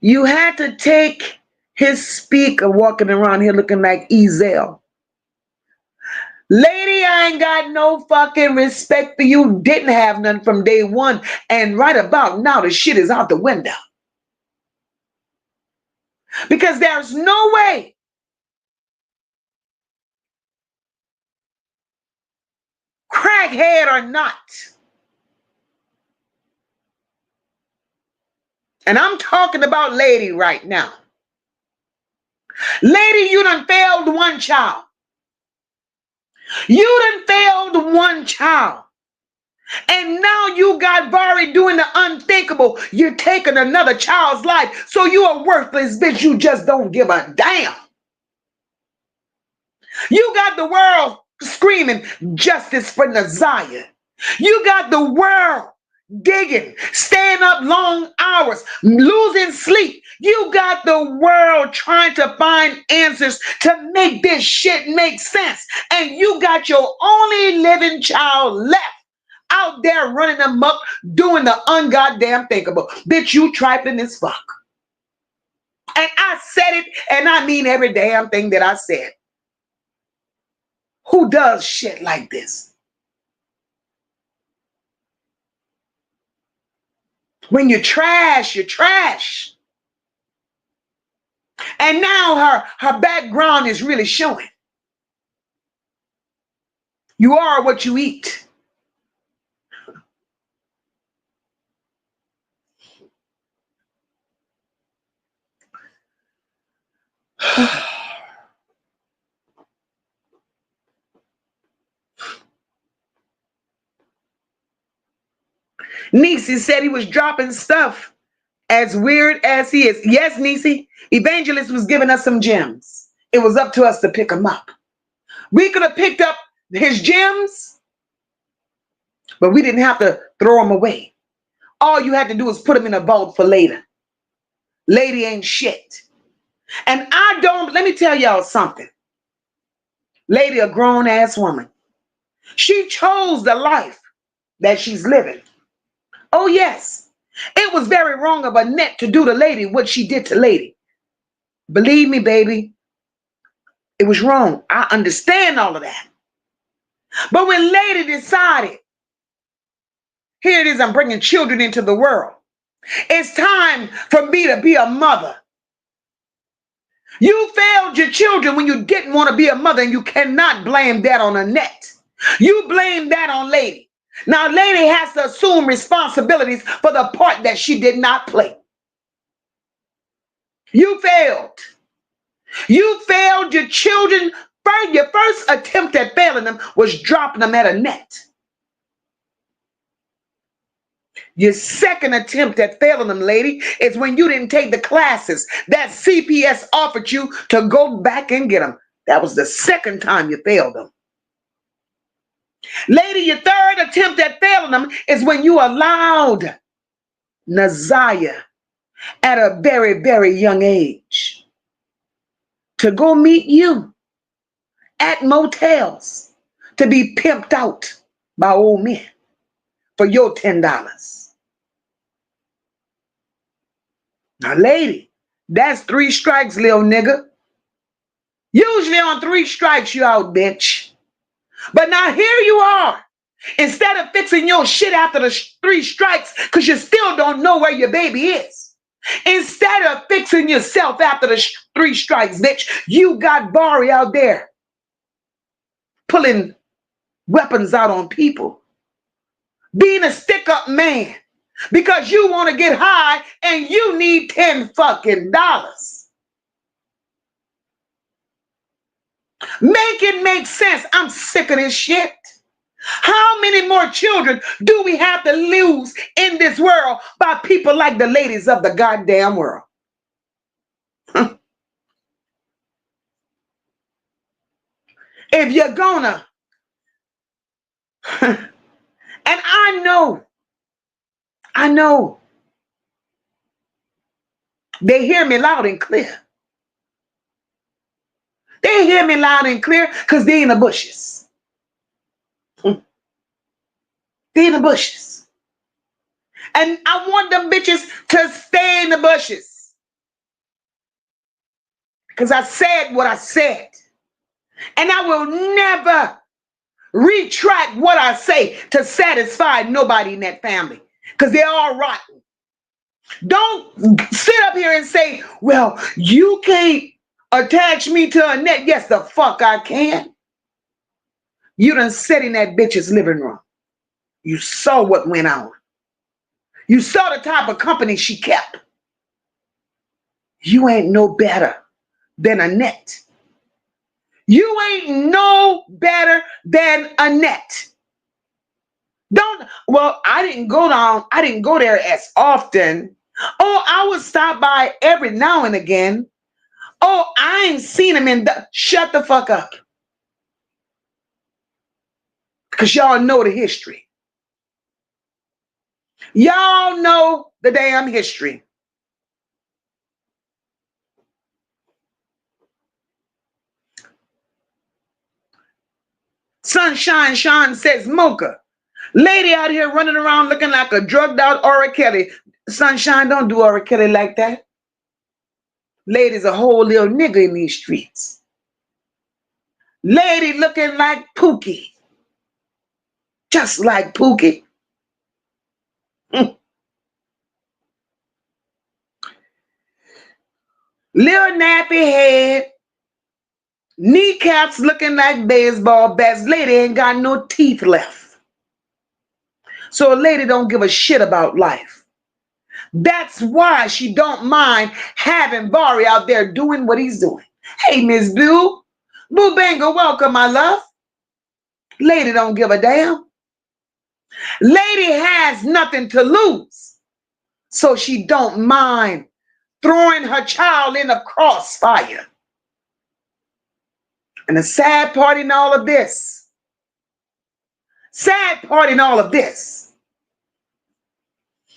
You had to take his speaker walking around here looking like Ezel. Lady, I ain't got no fucking respect for you. Didn't have none from day one. And right about now, the shit is out the window. Because there's no way crackhead or not. And I'm talking about Lady right now. Lady, you done failed one child. You done failed one child. And now you got Vari doing the unthinkable. You're taking another child's life. So you a worthless bitch. You just don't give a damn. You got the world screaming justice for Naziah. You got the world digging, staying up long hours, losing sleep. You got the world trying to find answers to make this shit make sense. And you got your only living child left out there running amok, doing the ungoddamn thinkable. Bitch, you trifling as fuck. And I said it, and I mean every damn thing that I said. Who does shit like this? When you trash, you trash. And now her background is really showing. You are what you eat. Niecy said he was dropping stuff as weird as he is. Yes, Niecy, Evangelist was giving us some gems. It was up to us to pick them up. We could have picked up his gems, but we didn't have to throw them away. All you had to do was put them in a vault for later. Lady ain't shit. And let me tell y'all something. Lady, a grown ass woman. She chose the life that she's living. Oh, yes. It was very wrong of Annette to do to Lady what she did to Lady. Believe me, baby, it was wrong. I understand all of that. But when Lady decided, here it is, I'm bringing children into the world. It's time for me to be a mother. You failed your children when you didn't want to be a mother, and you cannot blame that on Annette. You blame that on Lady. Now, Lady has to assume responsibilities for the part that she did not play. You failed. You failed your children. Your first attempt at failing them was dropping them at Annette. Your second attempt at failing them, Lady, is when you didn't take the classes that CPS offered you to go back and get them. That was the second time you failed them. Lady, your third attempt at failing them is when you allowed Naziah at a very, very young age to go meet you at motels to be pimped out by old men for your $10. Now, lady, that's 3 strikes, little nigga. Usually on 3 strikes, you out, bitch. But now here you are. Instead of fixing your shit after the 3 strikes, because you still don't know where your baby is. Instead of fixing yourself after the 3 strikes, bitch, you got Barry out there pulling weapons out on people. Being a stick-up man because you want to get high and you need $10 fucking dollars. Make it make sense. I'm sick of this shit. How many more children do we have to lose in this world by people like the ladies of the goddamn world? If you're gonna, and I know, they hear me loud and clear. They hear me loud and clear because they in the bushes. They in the bushes. And I want them bitches to stay in the bushes. Because I said what I said. And I will never retract what I say to satisfy nobody in that family. Because they're all rotten. Don't sit up here and say, well, you can't attach me to Annette. Yes, the fuck I can. You done sat in that bitch's living room. You saw what went on. You saw the type of company she kept. You ain't no better than Annette. You ain't no better than Annette. I didn't go there as often. Oh, I would stop by every now and again. Oh, I ain't seen him shut the fuck up. Because y'all know the history. Y'all know the damn history. Sunshine Sean says, Mocha, lady out here running around looking like a drugged out R. Kelly. Sunshine, don't do R. Kelly like that. Lady's a whole little nigga in these streets. Lady looking like Pookie. Just like Pookie. Little nappy head. Kneecaps looking like baseball bats. Lady ain't got no teeth left. So a lady don't give a shit about life. That's why she don't mind having Barry out there doing what he's doing. Hey, Miss Boo. Boo Banger, welcome, my love. Lady don't give a damn. Lady has nothing to lose. So she don't mind throwing her child in a crossfire. And the sad part in all of this,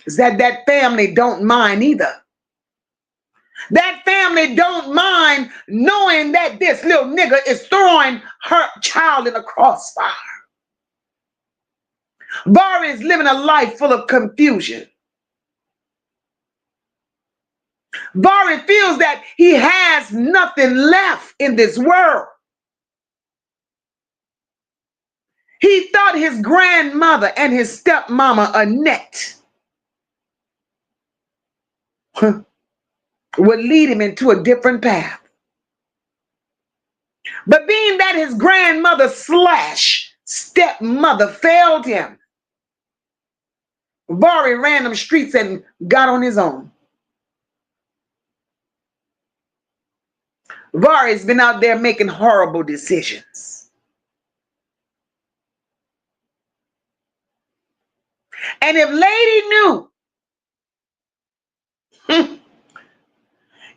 is that family don't mind either. That family don't mind knowing that this little nigga is throwing her child in a crossfire. Vari is living a life full of confusion. Vari feels that he has nothing left in this world. He thought his grandmother and his stepmama, Annette, would lead him into a different path. But being that his grandmother / stepmother failed him, Vari ran them streets and got on his own. Vari's been out there making horrible decisions. And if Lady knew,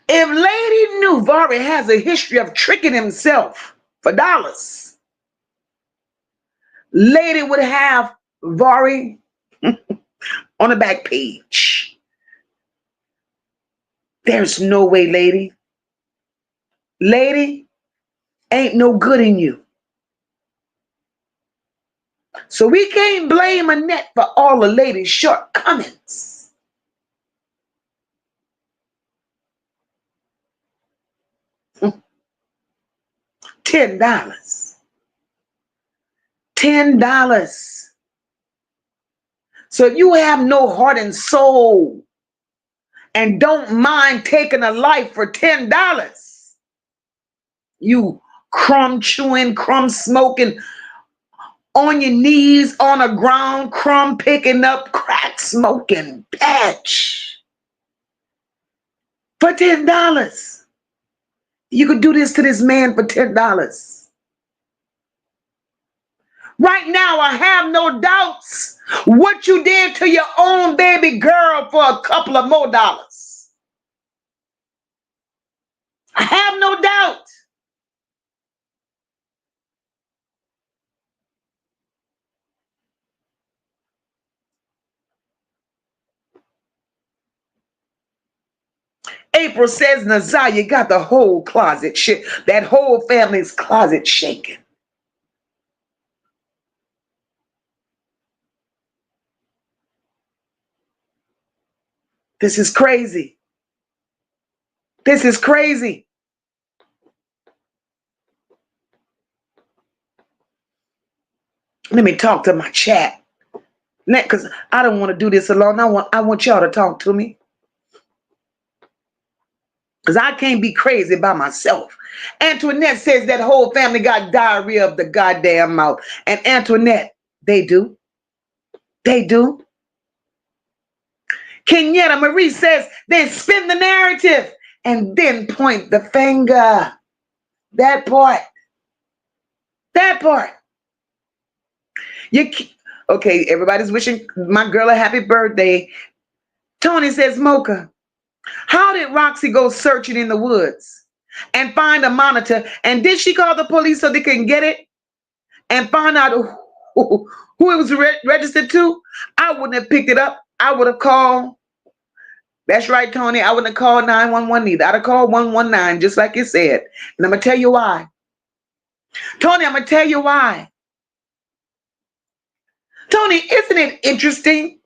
if Lady knew Vari has a history of tricking himself for dollars, Lady would have Vari on the back page. There's no way, Lady. Lady, ain't no good in you. So we can't blame Annette for all the Lady's shortcomings. $10. $10. So if you have no heart and soul and don't mind taking a life for $10, you crumb chewing, crumb smoking, on your knees on the ground, crumb picking up, crack smoking patch for $10. You could do this to this man for $10. Right now, I have no doubts what you did to your own baby girl for a couple of more dollars. I have no doubt. April says Naziyah got the whole closet shit, that whole family's closet shaking. This is crazy. This is crazy. Let me talk to my chat. Because I don't want to do this alone. I want y'all to talk to me. Because I can't be crazy by myself. Antoinette says that whole family got diarrhea of the goddamn mouth. And Antoinette, they do. They do. Kenyetta Marie says they spin the narrative and then point the finger. That part. That part. Okay, everybody's wishing my girl a happy birthday. Tony says, Mocha, how did Roxy go searching in the woods and find a monitor? And did she call the police so they can get it and find out who it was registered to? I wouldn't have picked it up. I would have called. That's right, Tony. I wouldn't have called 911 either. I'd have called 119, just like you said. And I'm going to tell you why. Tony, I'm going to tell you why. Tony, isn't it interesting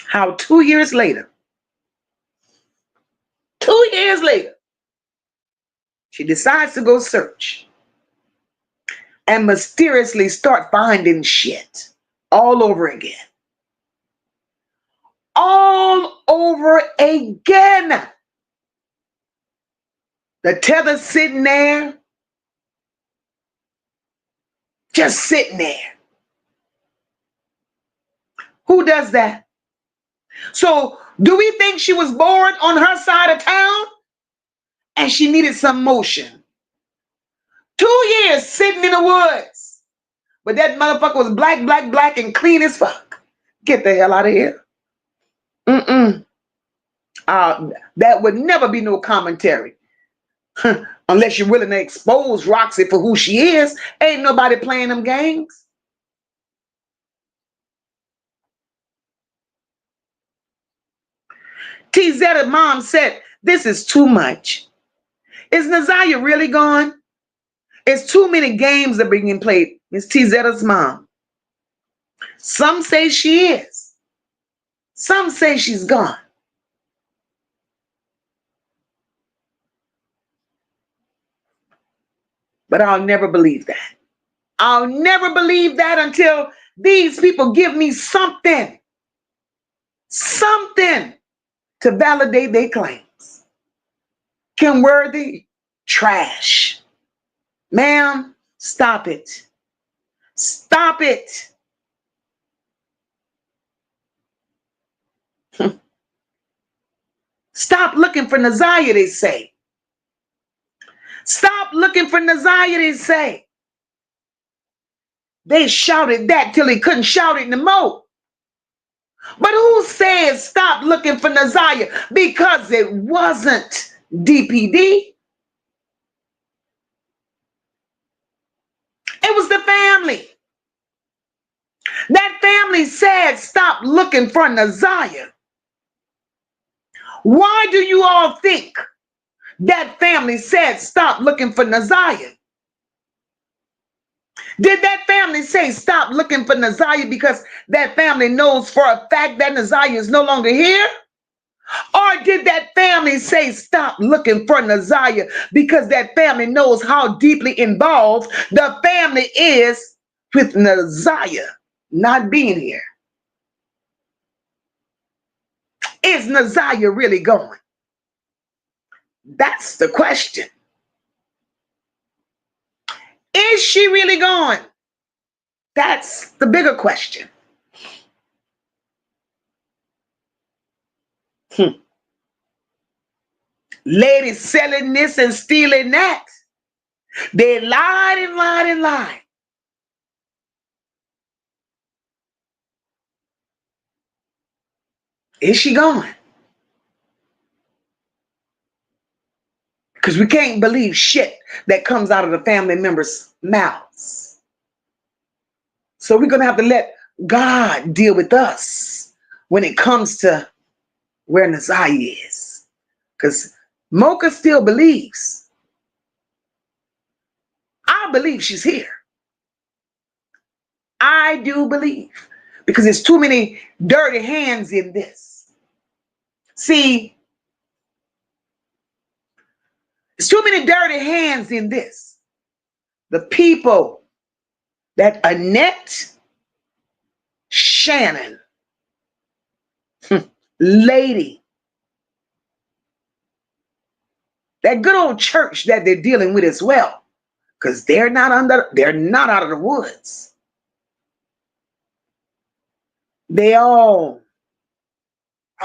how 2 years later, 2 years later, she decides to go search and mysteriously start finding shit all over again. All over again. The tether sitting there, just sitting there. Who does that? So do we think she was bored on her side of town and she needed some motion? 2 years sitting in the woods, but that motherfucker was black, black, black and clean as fuck. Get the hell out of here. That would never be no commentary. Unless you're willing to expose Roxy for who she is. Ain't nobody playing them games. TZ's mom said, this is too much. Is Naziah really gone? It's too many games that are being played. It's TZ's mom. Some say she is. Some say she's gone. But I'll never believe that. I'll never believe that until these people give me something to validate their claims. Kim Worthy, trash. Ma'am, stop it. Stop it. Stop looking for Naziah, they say. Stop looking for Naziah, they say. They shouted that till they couldn't shout it no more. But who says stop looking for Naziah? Because it wasn't DPD. It was the family. That family said stop looking for Naziah. Why do you all think that family said stop looking for Naziah? Did that family say stop looking for Naziah because that family knows for a fact that Naziah is no longer here? Or did that family say stop looking for Naziah because that family knows how deeply involved the family is with Naziah not being here? Is Naziah really going? That's the question. Is she really going? That's the bigger question. Ladies selling this and stealing that. They lied and lied and lied. Is she going? Because we can't believe shit that comes out of the family members' mouths. So we're going to have to let God deal with us when it comes to where Naziah is. Because MOCA still believes. I believe she's here. I do believe. Because there's too many dirty hands in this. See, there's too many dirty hands in this. The people that Annette, Shannon, lady, that good old church that they're dealing with as well, because they're not out of the woods. They all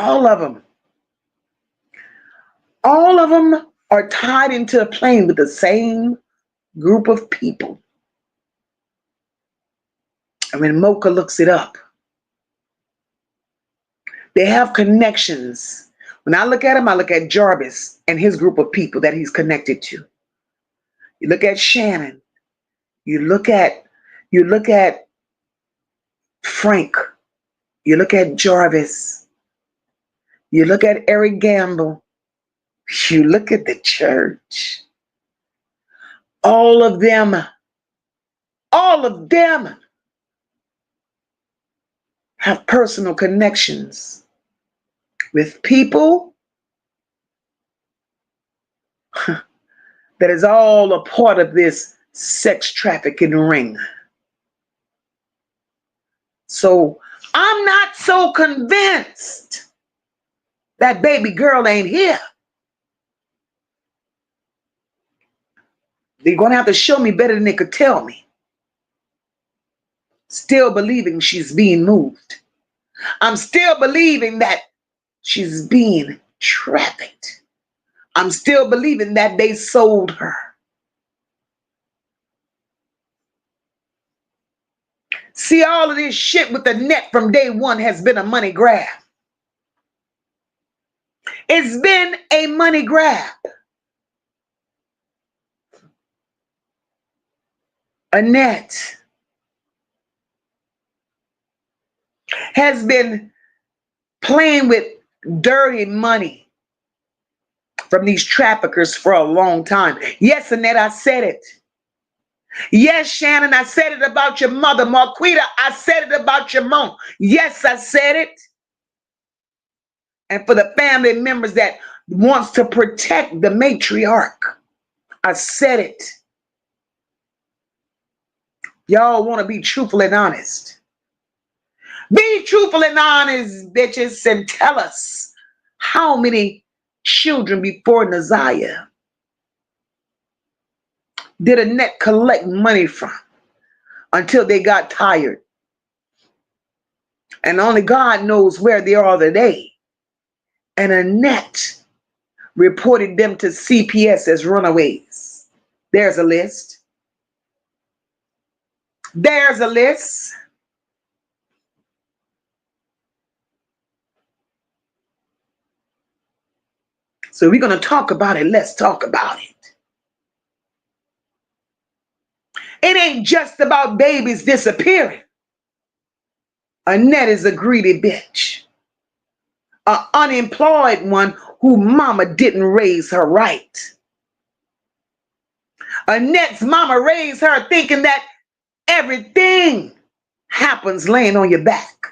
of them are tied into a plane with the same group of people. And when MOCA looks it up, they have connections. When I look at him, I look at Jarvis and his group of people that he's connected to. You look at Shannon. You look at Frank. You look at Jarvis. You look at Eric Gamble. You look at the church. All of them have personal connections with people that is all a part of this sex trafficking ring. So I'm not so convinced that baby girl ain't here. They're going to have to show me better than they could tell me. Still believing she's being moved. I'm still believing that she's being trafficked. I'm still believing that they sold her. See, all of this shit with the net from day one has been a money grab. It's been a money grab. Annette has been playing with dirty money from these traffickers for a long time. Yes, Annette, I said it. Yes, Shannon, I said it about your mother. Marquita, I said it about your mom. Yes, I said it. And for the family members that wants to protect the matriarch, I said it. Y'all want to be truthful and honest. Be truthful and honest, bitches, and tell us how many children before Naziyah did Annette collect money from until they got tired. And only God knows where they are today. And Annette reported them to CPS as runaways. There's a list. There's a list. So we're going to talk about it. Let's talk about it. It ain't just about babies disappearing. Annette is a greedy bitch. An unemployed one who mama didn't raise her right. Annette's mama raised her thinking that everything happens laying on your back.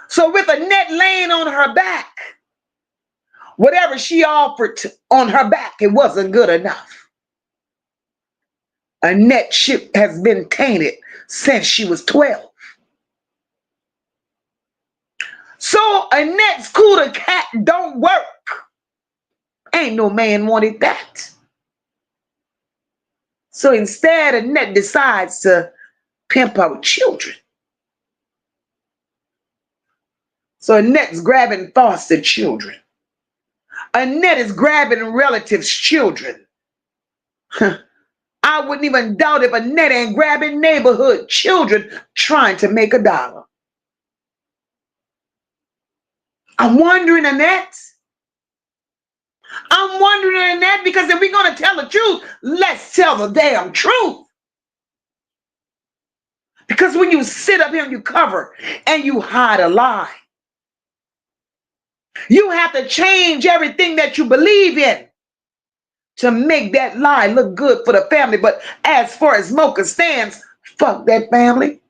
So with Annette laying on her back, whatever she offered on her back, it wasn't good enough. Annette's ship has been tainted since she was 12. So Annette's cooler cat don't work. Ain't no man wanted that. So instead, Annette decides to pimp out children. So Annette's grabbing foster children. Annette is grabbing relatives' children. I wouldn't even doubt if Annette ain't grabbing neighborhood children trying to make $1. I'm wondering, Annette. I'm wondering, Annette, because if we're going to tell the truth, let's tell the damn truth. Because when you sit up here and you cover and you hide a lie, you have to change everything that you believe in to make that lie look good for the family. But as far as MOCA stands, fuck that family.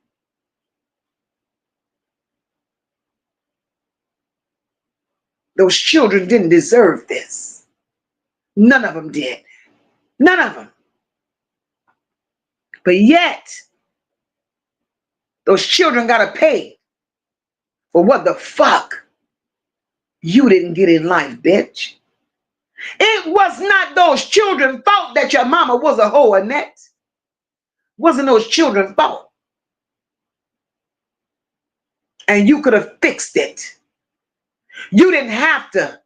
Those children didn't deserve this. None of them did. None of them. But yet, those children got to pay for what the fuck you didn't get in life, bitch. It was not those children's fault that your mama was a hoe, Annette. Wasn't those children's fault. And you could have fixed it. You didn't have to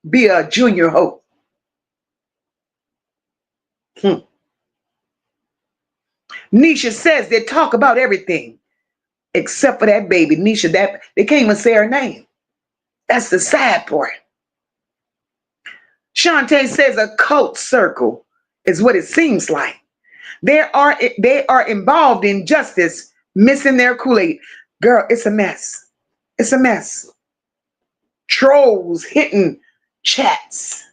be a junior hoe. Nisha says they talk about everything except for that baby. Nisha, that they can't even say her name. That's the sad part. Shantae says a cult circle is what it seems like. They are involved in justice, missing their Kool-Aid. Girl, it's a mess. It's a mess. Trolls hitting chats,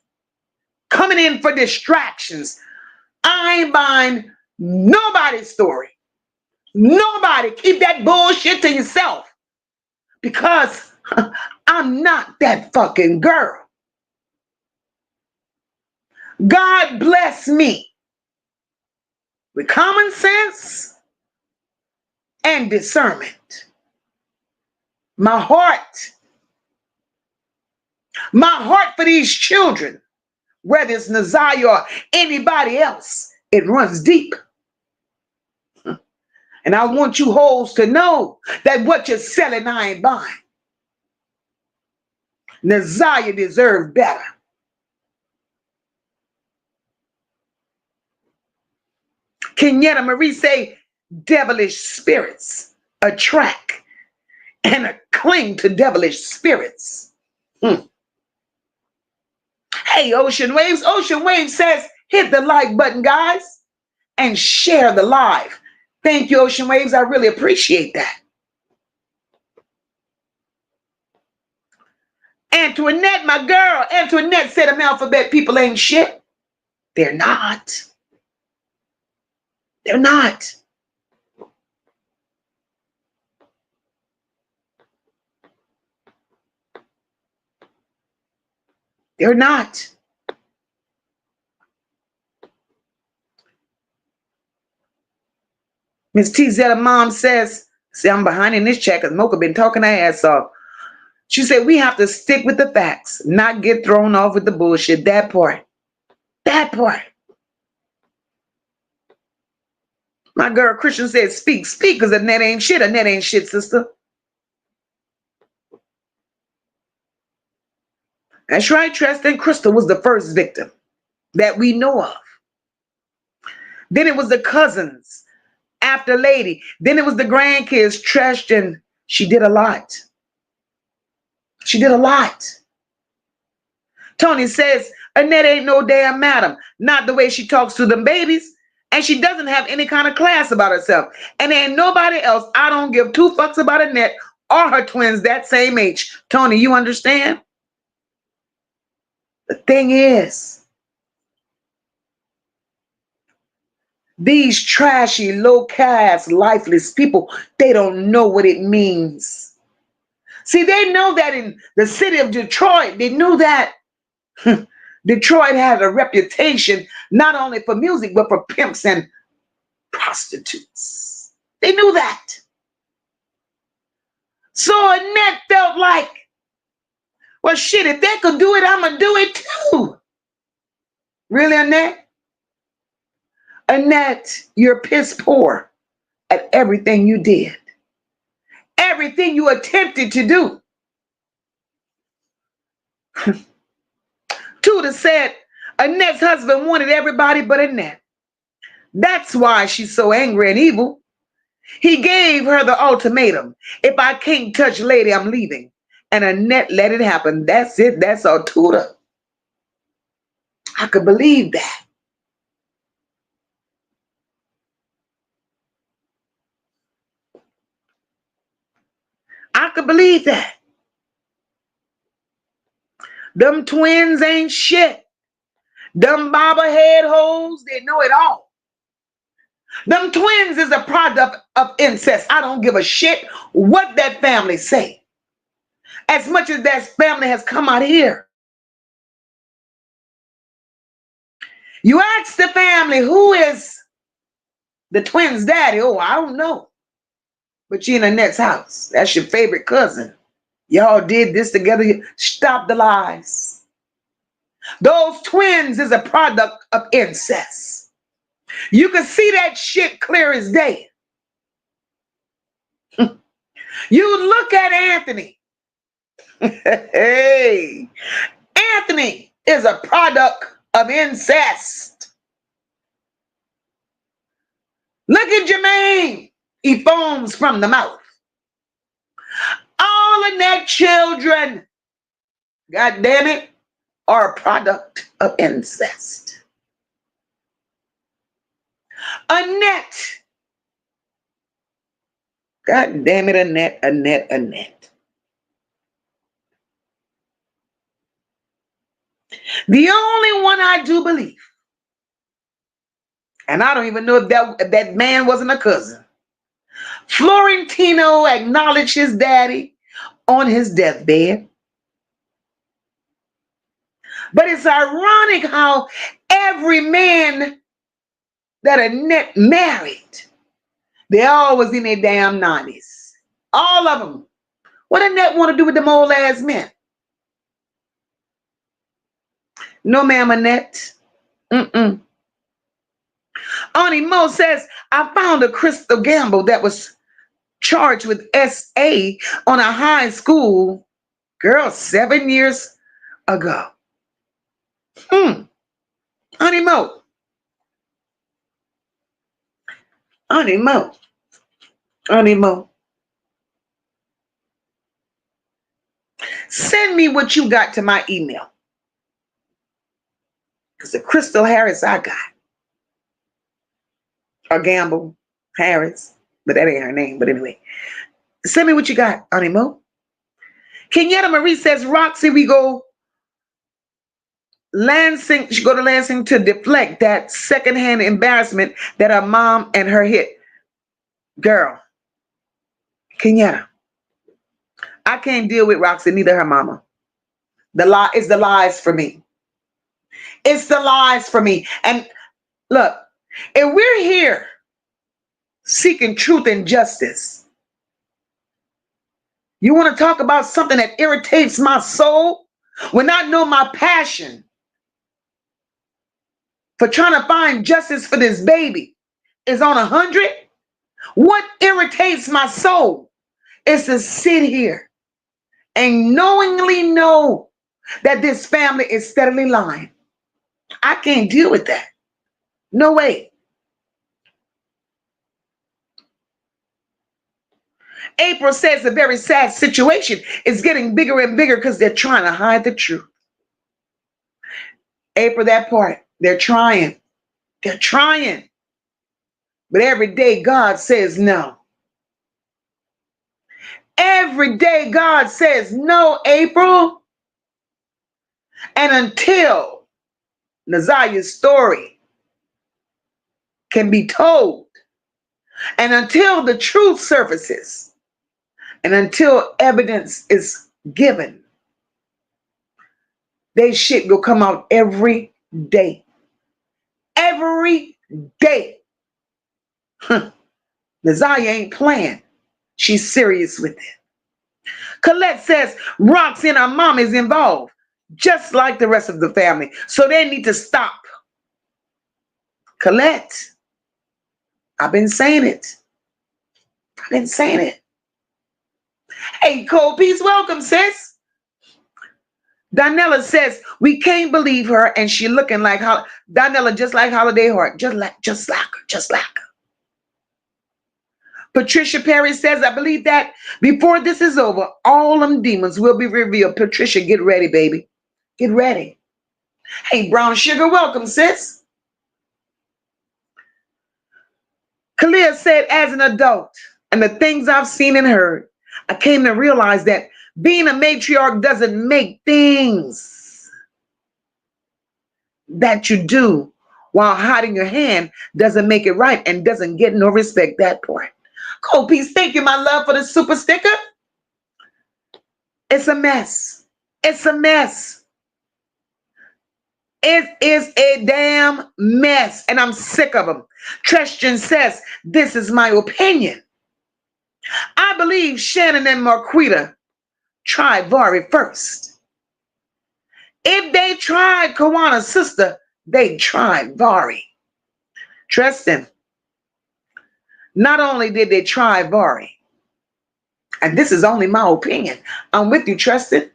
coming in for distractions. I ain't buying nobody's story. Nobody. Keep that bullshit to yourself. Because I'm not that fucking girl. God bless me with common sense and discernment. My heart for these children, whether it's Naziah or anybody else, it runs deep. And I want you hoes to know that what you're selling, I ain't buying. Naziah deserved better. Kenyatta Marie say devilish spirits attract and cling to devilish spirits. Hey, Ocean Waves. Ocean Waves says hit the like button, guys, and share the live. Thank you, Ocean Waves. I really appreciate that. Antoinette, my girl, Antoinette said them alphabet people ain't shit. They're not. They're not. They're not. Miss T Zetta mom says, see, I'm behind in this chat because Mocha been talking her ass off. She said, we have to stick with the facts, not get thrown off with the bullshit. That part. That part. My girl Christian said, speak, speak, because Annette ain't shit. Annette ain't shit, sister. That's right, Tristan. Crystal was the first victim that we know of. Then it was the cousins after Lady. Then it was the grandkids, Tristan. She did a lot. She did a lot. Tony says, Annette ain't no damn madam. Not the way she talks to them babies. And she doesn't have any kind of class about herself. And there ain't nobody else. I don't give two fucks about Annette or her twins that same age. Tony, you understand? The thing is, these trashy, low-caste, lifeless people, they don't know what it means. See, they know that in the city of Detroit, they knew that Detroit had a reputation not only for music, but for pimps and prostitutes. They knew that. So Annette felt like, well, shit, if they could do it, I'm going to do it too. Really, Annette? Annette, you're piss poor at everything you did. Everything you attempted to do. Tudor said Annette's husband wanted everybody but Annette. That's why she's so angry and evil. He gave her the ultimatum. If I can't touch Lady, I'm leaving. And Annette let it happen. That's it. That's all, Tudor. I could believe that. I could believe that. Them twins ain't shit. Them bobblehead hoes, they know it all. Them twins is a product of incest. I don't give a shit what that family say. As much as that family has come out here. You ask the family, who is the twins' daddy? Oh, I don't know. But you in Annette's house. That's your favorite cousin. Y'all did this together. Stop the lies. Those twins is a product of incest. You can see that shit clear as day. You look at Anthony. Hey, Anthony is a product of incest. Look at Jermaine. He foams from the mouth. All Annette children, God damn it, are a product of incest. Annette. God damn it, Annette, Annette, Annette. The only one I do believe, and I don't even know if that man wasn't a cousin. Florentino acknowledged his daddy on his deathbed. But it's ironic how every man that Annette married, they all was in their damn 90s. All of them. What Annette want to do with them old ass men? No, ma'am, Annette. Mm-mm. Auntie Mo says, I found a Crystal Gamble that was charged with SA on a high school girl 7 years ago. Auntie Mo. Auntie Mo. Auntie Mo. Send me what you got to my email. Because the Crystal Harris I got, or Gamble Harris, but that ain't her name. But anyway, send me what you got, Auntie Mo. Kenyatta Marie says, Roxy, we go Lansing, she go to Lansing to deflect that secondhand embarrassment that her mom and her hit. Girl, Kenyatta, I can't deal with Roxy, neither her mama. The lie is the lies for me. It's the lies for me. And look, if we're here seeking truth and justice, you want to talk about something that irritates my soul? When I know my passion for trying to find justice for this baby is on 100, what irritates my soul is to sit here and knowingly know that this family is steadily lying. I can't deal with that. No way. April says a very sad situation is getting bigger and bigger because they're trying to hide the truth. April, that part, they're trying. They're trying. But every day God says no. Every day God says no, April. And until Naziyah's story can be told, and until the truth surfaces, and until evidence is given, they shit will come out every day. Every day. Naziyah ain't playing. She's serious with it. Colette says Roxy and her mom is involved, just like the rest of the family. So they need to stop. Colette, I've been saying it. I've been saying it. Hey, Cold Peace, welcome, sis. Donella says we can't believe her, and she looking like Donella, just like Holiday Heart, just like her. Patricia Perry says, I believe that before this is over, all them demons will be revealed. Patricia, get ready, baby. Get ready. Hey, Brown Sugar, welcome, sis. Kalia said, as an adult, and the things I've seen and heard, I came to realize that being a matriarch doesn't make things that you do while hiding your hand doesn't make it right and doesn't get no respect. That part. Cold Peace, thank you, my love, for the super sticker. It's a mess. It's a mess. It is a damn mess, and I'm sick of them. Tristan says, this is my opinion. I believe Shannon and Marquita tried Vari first. If they tried Kawana's sister, they tried Vari. Tristan, not only did they try Vari, and this is only my opinion. I'm with you, Tristan.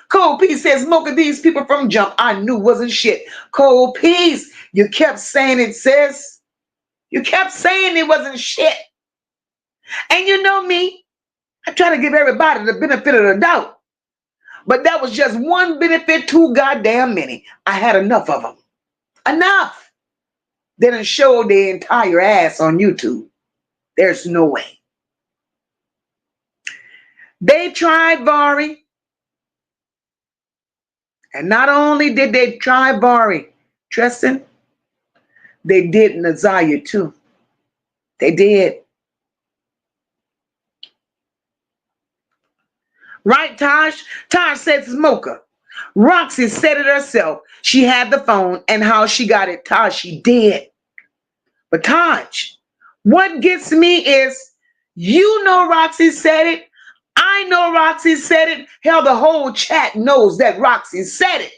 Cold Peace says, Mocha, these people from Jump I knew wasn't shit. Cold Peace, you kept saying it, sis. You kept saying it wasn't shit. And you know me, I try to give everybody the benefit of the doubt. But that was just one benefit too goddamn many. I had enough of them. Enough. They done showed their entire ass on YouTube. There's no way. They tried Vari. And not only did they try Vari, Tristan, they did Naziyah too. They did. Right, Taj? Taj says, Mocha. Roxy said it herself. She had the phone, and how she got it, Taj, she did. But Taj, what gets me is, you know Roxy said it. I know Roxy said it. Hell, the whole chat knows that Roxy said it.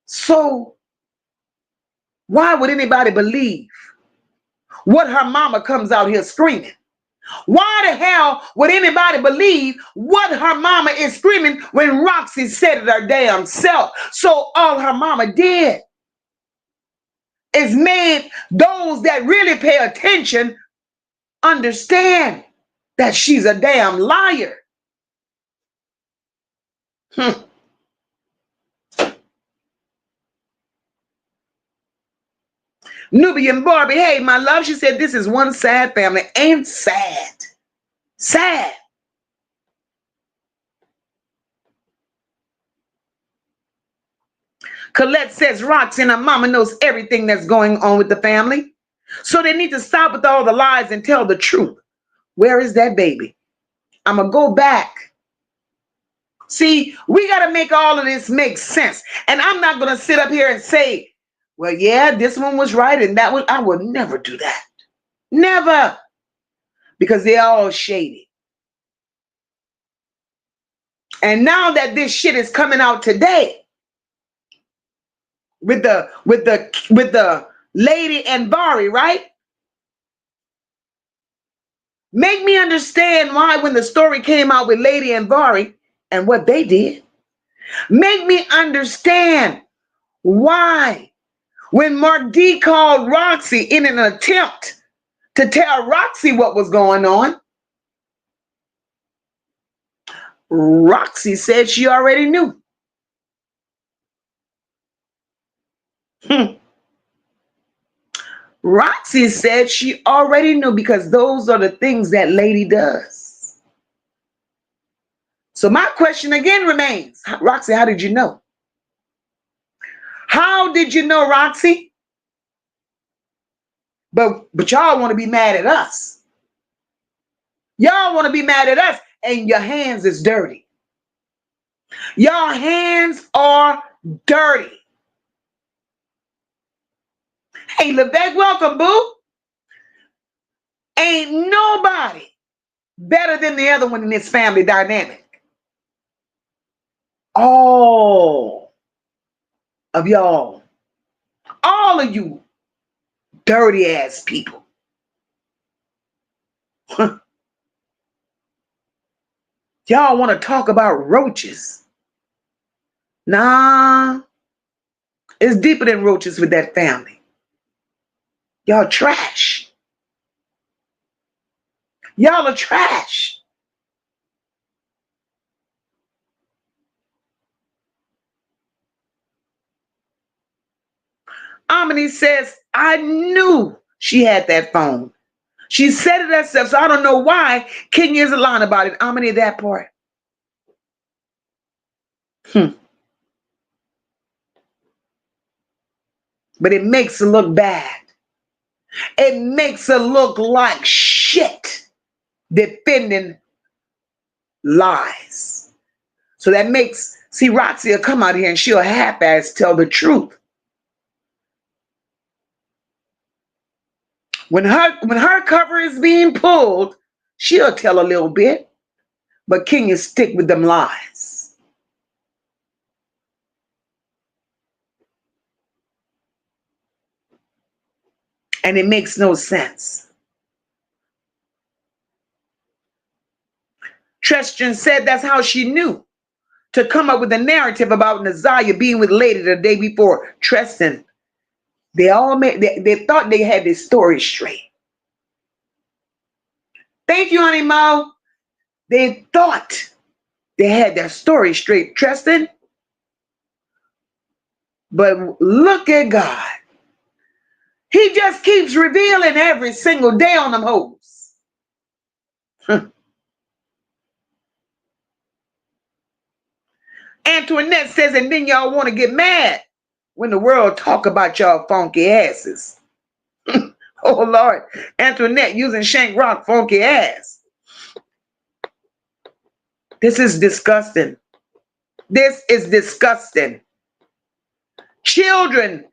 So, why would anybody believe what her mama comes out here screaming? Why the hell would anybody believe what her mama is screaming when Roxy said it her damn self? So all her mama did is made those that really pay attention understand that she's a damn liar. Nubian Barbie, hey, my love, she said, this is one sad family. Ain't sad. Sad. Colette says Roxy and her mama knows everything that's going on with the family. So they need to stop with all the lies and tell the truth. Where is that baby? I'm going to go back. See, we got to make all of this make sense. And I'm not going to sit up here and say, well, yeah, this one was right and that one. I would never do that. Never. Because they're all shady. And now that this shit is coming out today, with the lady and Bari, right? Make me understand why when the story came out with Lady and Bari and what they did. Make me understand why when Mark D called Roxy in an attempt to tell Roxy what was going on, Roxy said she already knew. Roxy said she already knew because those are the things that lady does. So my question again remains, Roxy, how did you know? How did you know, Roxy? But y'all want to be mad at us. Y'all want to be mad at us and your hands is dirty. Your hands are dirty. Hey, Levesque, welcome, boo. Ain't nobody better than the other one in this family dynamic. All of y'all, all of you dirty ass people. Y'all want to talk about roaches. Nah, it's deeper than roaches with that family. Y'all trash. Y'all are trash. Amini says, I knew she had that phone. She said it herself, so I don't know why Kenya isn't lying about it. Amini, that part. But it makes her look bad. It makes her look like shit defending lies. So that makes, see, Roxy will come out here and she'll half-ass tell the truth. When her cover is being pulled, she'll tell a little bit, but Kenya stick with them lies. And it makes no sense. Tristan said that's how she knew to come up with a narrative about Naziyah being with Lady the day before. Tristan, they thought they had this story straight. Thank you, honey Mo. They thought they had their story straight, Tristan. But look at God. He just keeps revealing every single day on them hoes. Antoinette says, and then y'all want to get mad when the world talk about y'all funky asses. Oh, Lord. Antoinette using Shank Rock funky ass. This is disgusting. This is disgusting. Children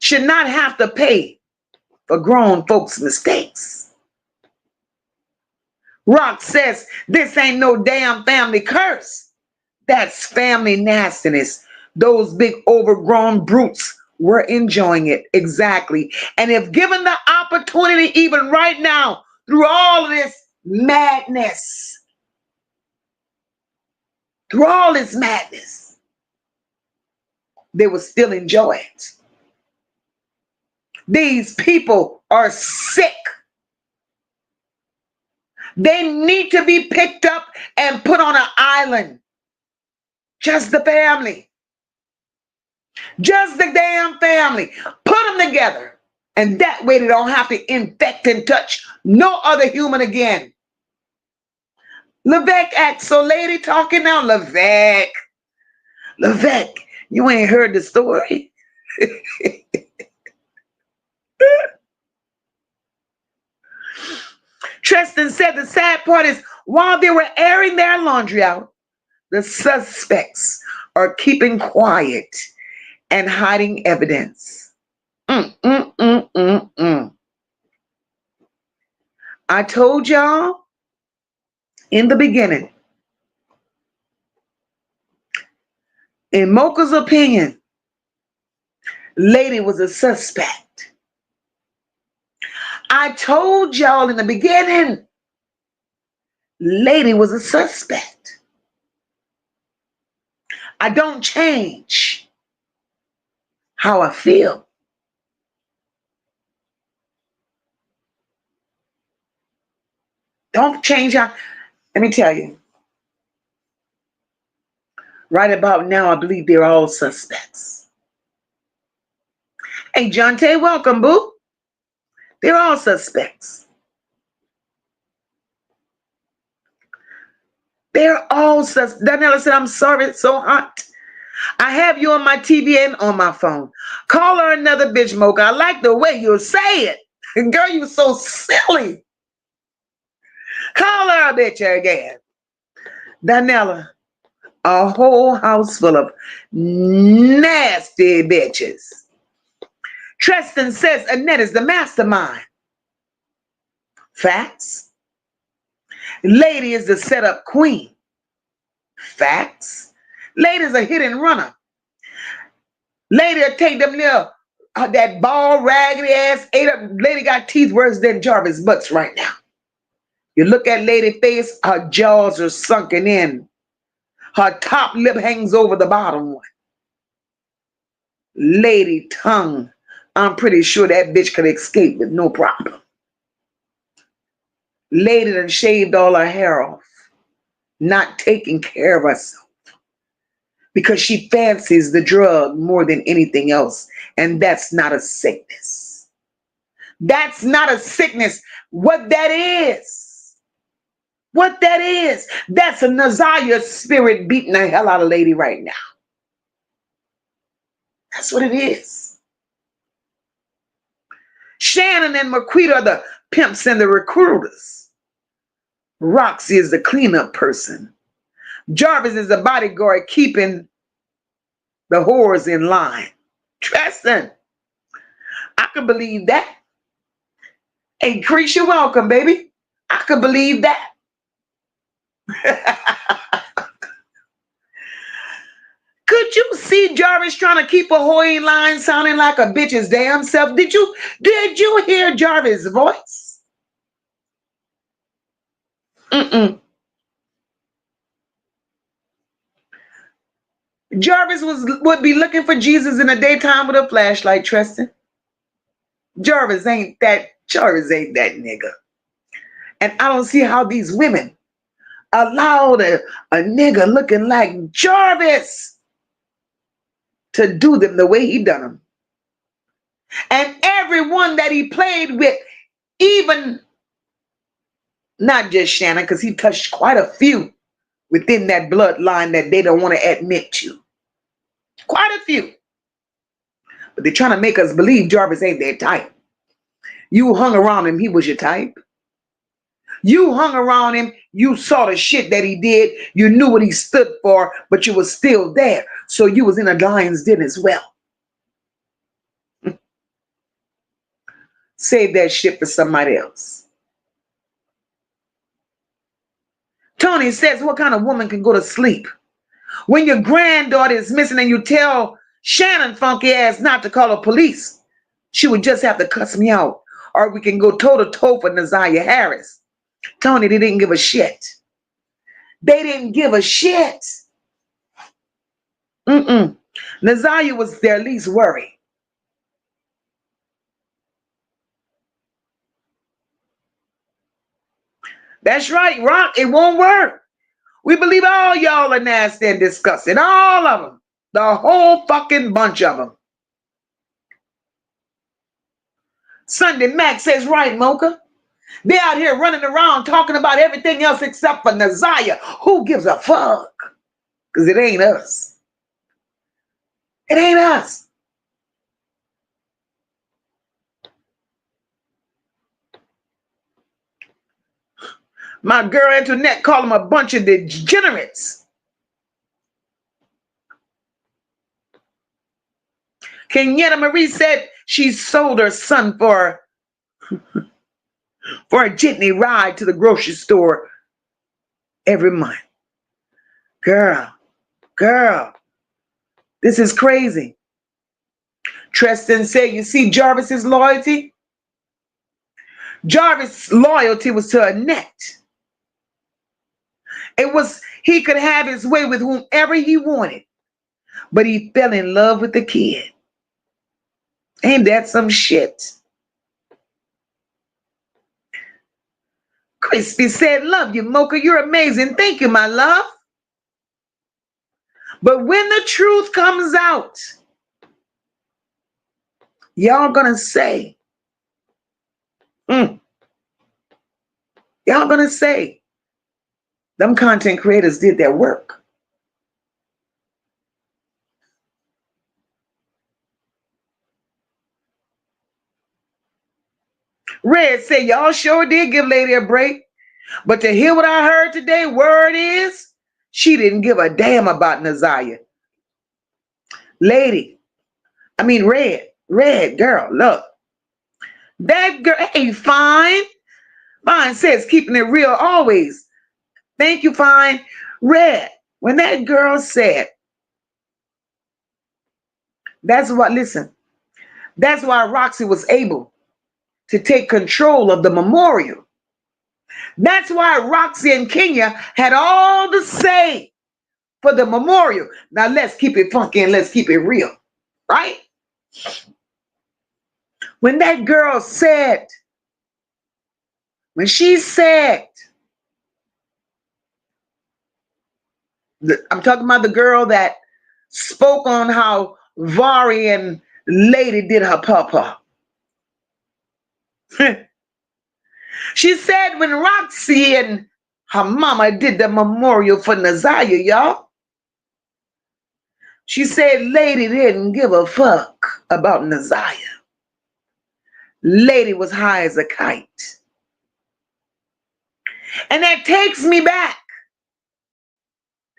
should not have to pay for grown folks' mistakes. Rock says, this ain't no damn family curse. That's family nastiness. Those big overgrown brutes were enjoying it. Exactly. And if given the opportunity, even right now, through all of this madness, they would still enjoy it. These people are sick. They need to be picked up and put on an island. Just the family. Just the damn family. Put them together. And that way they don't have to infect and touch no other human again. Levesque acts so lady talking now. Levesque, you ain't heard the story. Tristan said the sad part is while they were airing their laundry out, the suspects are keeping quiet and hiding evidence. I told y'all in the beginning, in MOCA's opinion, lady was a suspect. I told y'all in the beginning, lady was a suspect. I don't change how I feel. Don't change how. Let me tell you. Right about now, I believe they're all suspects. Hey, John Tay, welcome, boo. They're all suspects. They're all suspects. Daniela said, I'm sorry, it's so hot. I have you on my TV and on my phone. Call her another bitch, Mocha. I like the way you say it. Girl, you so silly. Call her a bitch again. Daniela, a whole house full of nasty bitches. Tristan says Annette is the mastermind. Facts. Lady is the setup queen. Facts. Lady's a hit and runner. Lady will take them little, that bald, raggedy ass, ate up. Lady got teeth worse than Jarvis' butts right now. You look at Lady's face, her jaws are sunken in. Her top lip hangs over the bottom one. Lady tongue, I'm pretty sure that bitch could escape with no problem. Lady done shaved all her hair off, not taking care of herself because she fancies the drug more than anything else, and that's not a sickness. That's not a sickness. What that is, that's a Naziah spirit beating the hell out of Lady right now. That's what it is. Shannon and Marquita are the pimps and the recruiters. Roxy is the cleanup person. Jarvis is the bodyguard keeping the whores in line. Tristan, I can believe that. Hey, Crease, you're welcome, baby. I can believe that. Could you see Jarvis trying to keep a whore in line sounding like a bitch's damn self? Did you hear Jarvis' voice? Jarvis would be looking for Jesus in the daytime with a flashlight, Tristan. Jarvis ain't that nigga. And I don't see how these women allowed a nigga looking like Jarvis to do them the way he done them. And everyone that he played with, even not just Shannon, because he touched quite a few within that bloodline that they don't want to admit to. Quite a few. But they're trying to make us believe Jarvis ain't their type. You hung around him, he was your type. You hung around him, you saw the shit that he did, you knew what he stood for, but you was still there. So you was in a lion's den as well. Save that shit for somebody else. Tony says, what kind of woman can go to sleep when your granddaughter is missing and you tell Shannon funky ass not to call the police? She would just have to cuss me out. Or we can go toe-to-toe for Naziah Harris. Tony, they didn't give a shit. They didn't give a shit. Naziah was their least worry. That's right, Rock. It won't work. We believe all y'all are nasty and disgusting. All of them. The whole fucking bunch of them. Sunday Mac says, right, Mocha. They're out here running around talking about everything else except for Naziah. Who gives a fuck? Because it ain't us. It ain't us. My girl Antoinette called them a bunch of degenerates. Kenyetta Marie said she sold her son for a jitney ride to the grocery store every month. Girl, this is crazy. Tristan said, you see Jarvis's loyalty? Jarvis' loyalty was to Annette. It was, he could have his way with whomever he wanted, but he fell in love with the kid. Ain't that some shit? Crispy said, love you, Mocha. You're amazing. Thank you, my love. But when the truth comes out, y'all gonna say, y'all gonna say, them content creators did their work. Red said, y'all sure did give Lady a break. But to hear what I heard today, word is, she didn't give a damn about Naziah. Red girl, look. That girl, hey, Fine. Fine says, keeping it real always. Thank you, Fine. Red, when that girl said, that's why Roxy was able to take control of the memorial. That's why Roxy and Kenya had all the say for the memorial. Now let's keep it funky and let's keep it real, right? When that girl said, I'm talking about the girl that spoke on how Vari and Lady did her papa. She said when Roxy and her mama did the memorial for Naziah, y'all, she said Lady didn't give a fuck about Naziah. Lady was high as a kite. And that takes me back.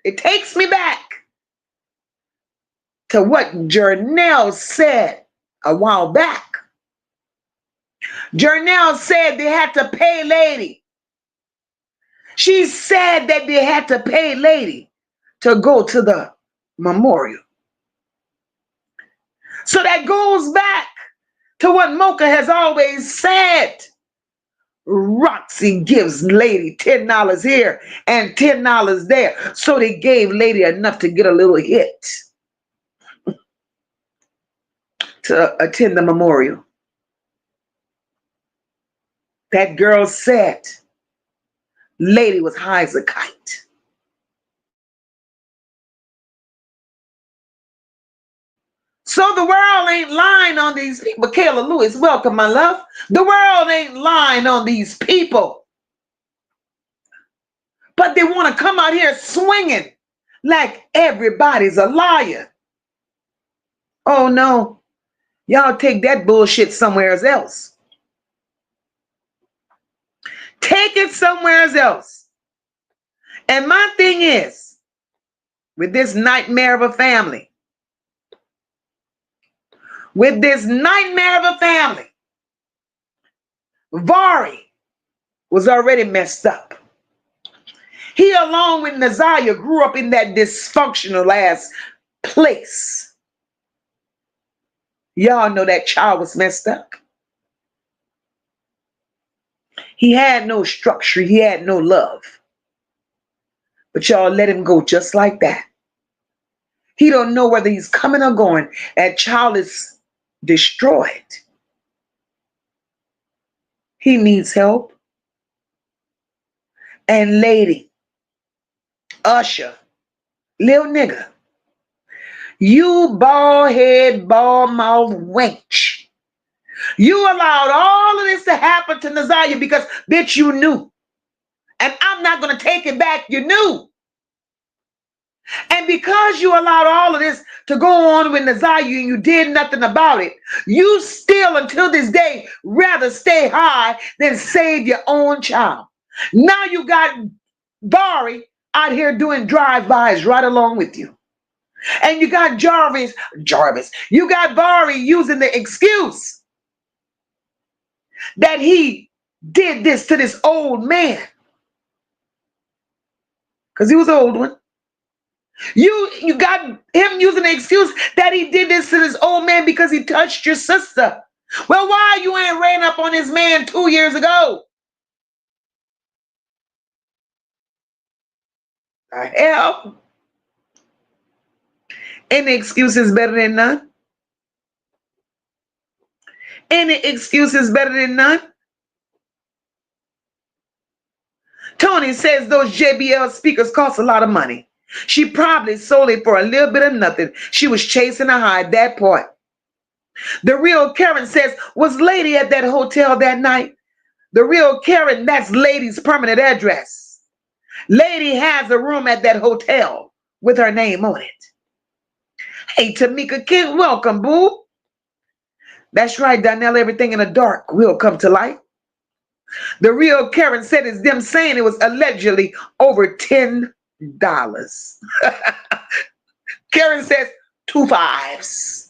It takes me back to what Jernell said a while back. Jernell said they had to pay Lady. She said that they had to pay Lady to go to the memorial. So that goes back to what Mocha has always said. Roxy gives Lady $10 here and $10 there. So they gave Lady enough to get a little hit to attend the memorial. That girl said Lady was high as a kite. So the world ain't lying on these people. Kayla Lewis, welcome, my love. The world ain't lying on these people. But they want to come out here swinging like everybody's a liar. Oh, no. Y'all take that bullshit somewhere else. Take it somewhere else. And my thing is, with this nightmare of a family, Vari was already messed up. He, along with Naziah, grew up in that dysfunctional ass place. Y'all know that child was messed up. He had no structure. He had no love. But y'all let him go just like that. He don't know whether he's coming or going. That child is destroyed. He needs help. And Lady, Usher, little nigga, you bald head, bald mouth wench. You allowed all of this to happen to Naziyah because, bitch, you knew. And I'm not going to take it back. You knew. And because you allowed all of this to go on with Naziyah and you did nothing about it, you still, until this day, rather stay high than save your own child. Now you got Bari out here doing drive-bys right along with you. And you got Jarvis. You got Bari using the excuse that he did this to this old man. Because he was an old one. You got him using the excuse that he did this to this old man because he touched your sister. Well, why you ain't ran up on this man 2 years ago? The hell? Any excuse is better than none. Any excuse is better than none. Tony says those JBL speakers cost a lot of money. She probably sold it for a little bit of nothing. She was chasing a high at that point. The real Karen says, was Lady at that hotel that night? The real Karen, that's Lady's permanent address. Lady has a room at that hotel with her name on it. Hey, Tamika Kid, welcome, boo. That's right, Donnell, everything in the dark will come to light. The real Karen said it's them saying it was allegedly over $10. Karen says 2 5s.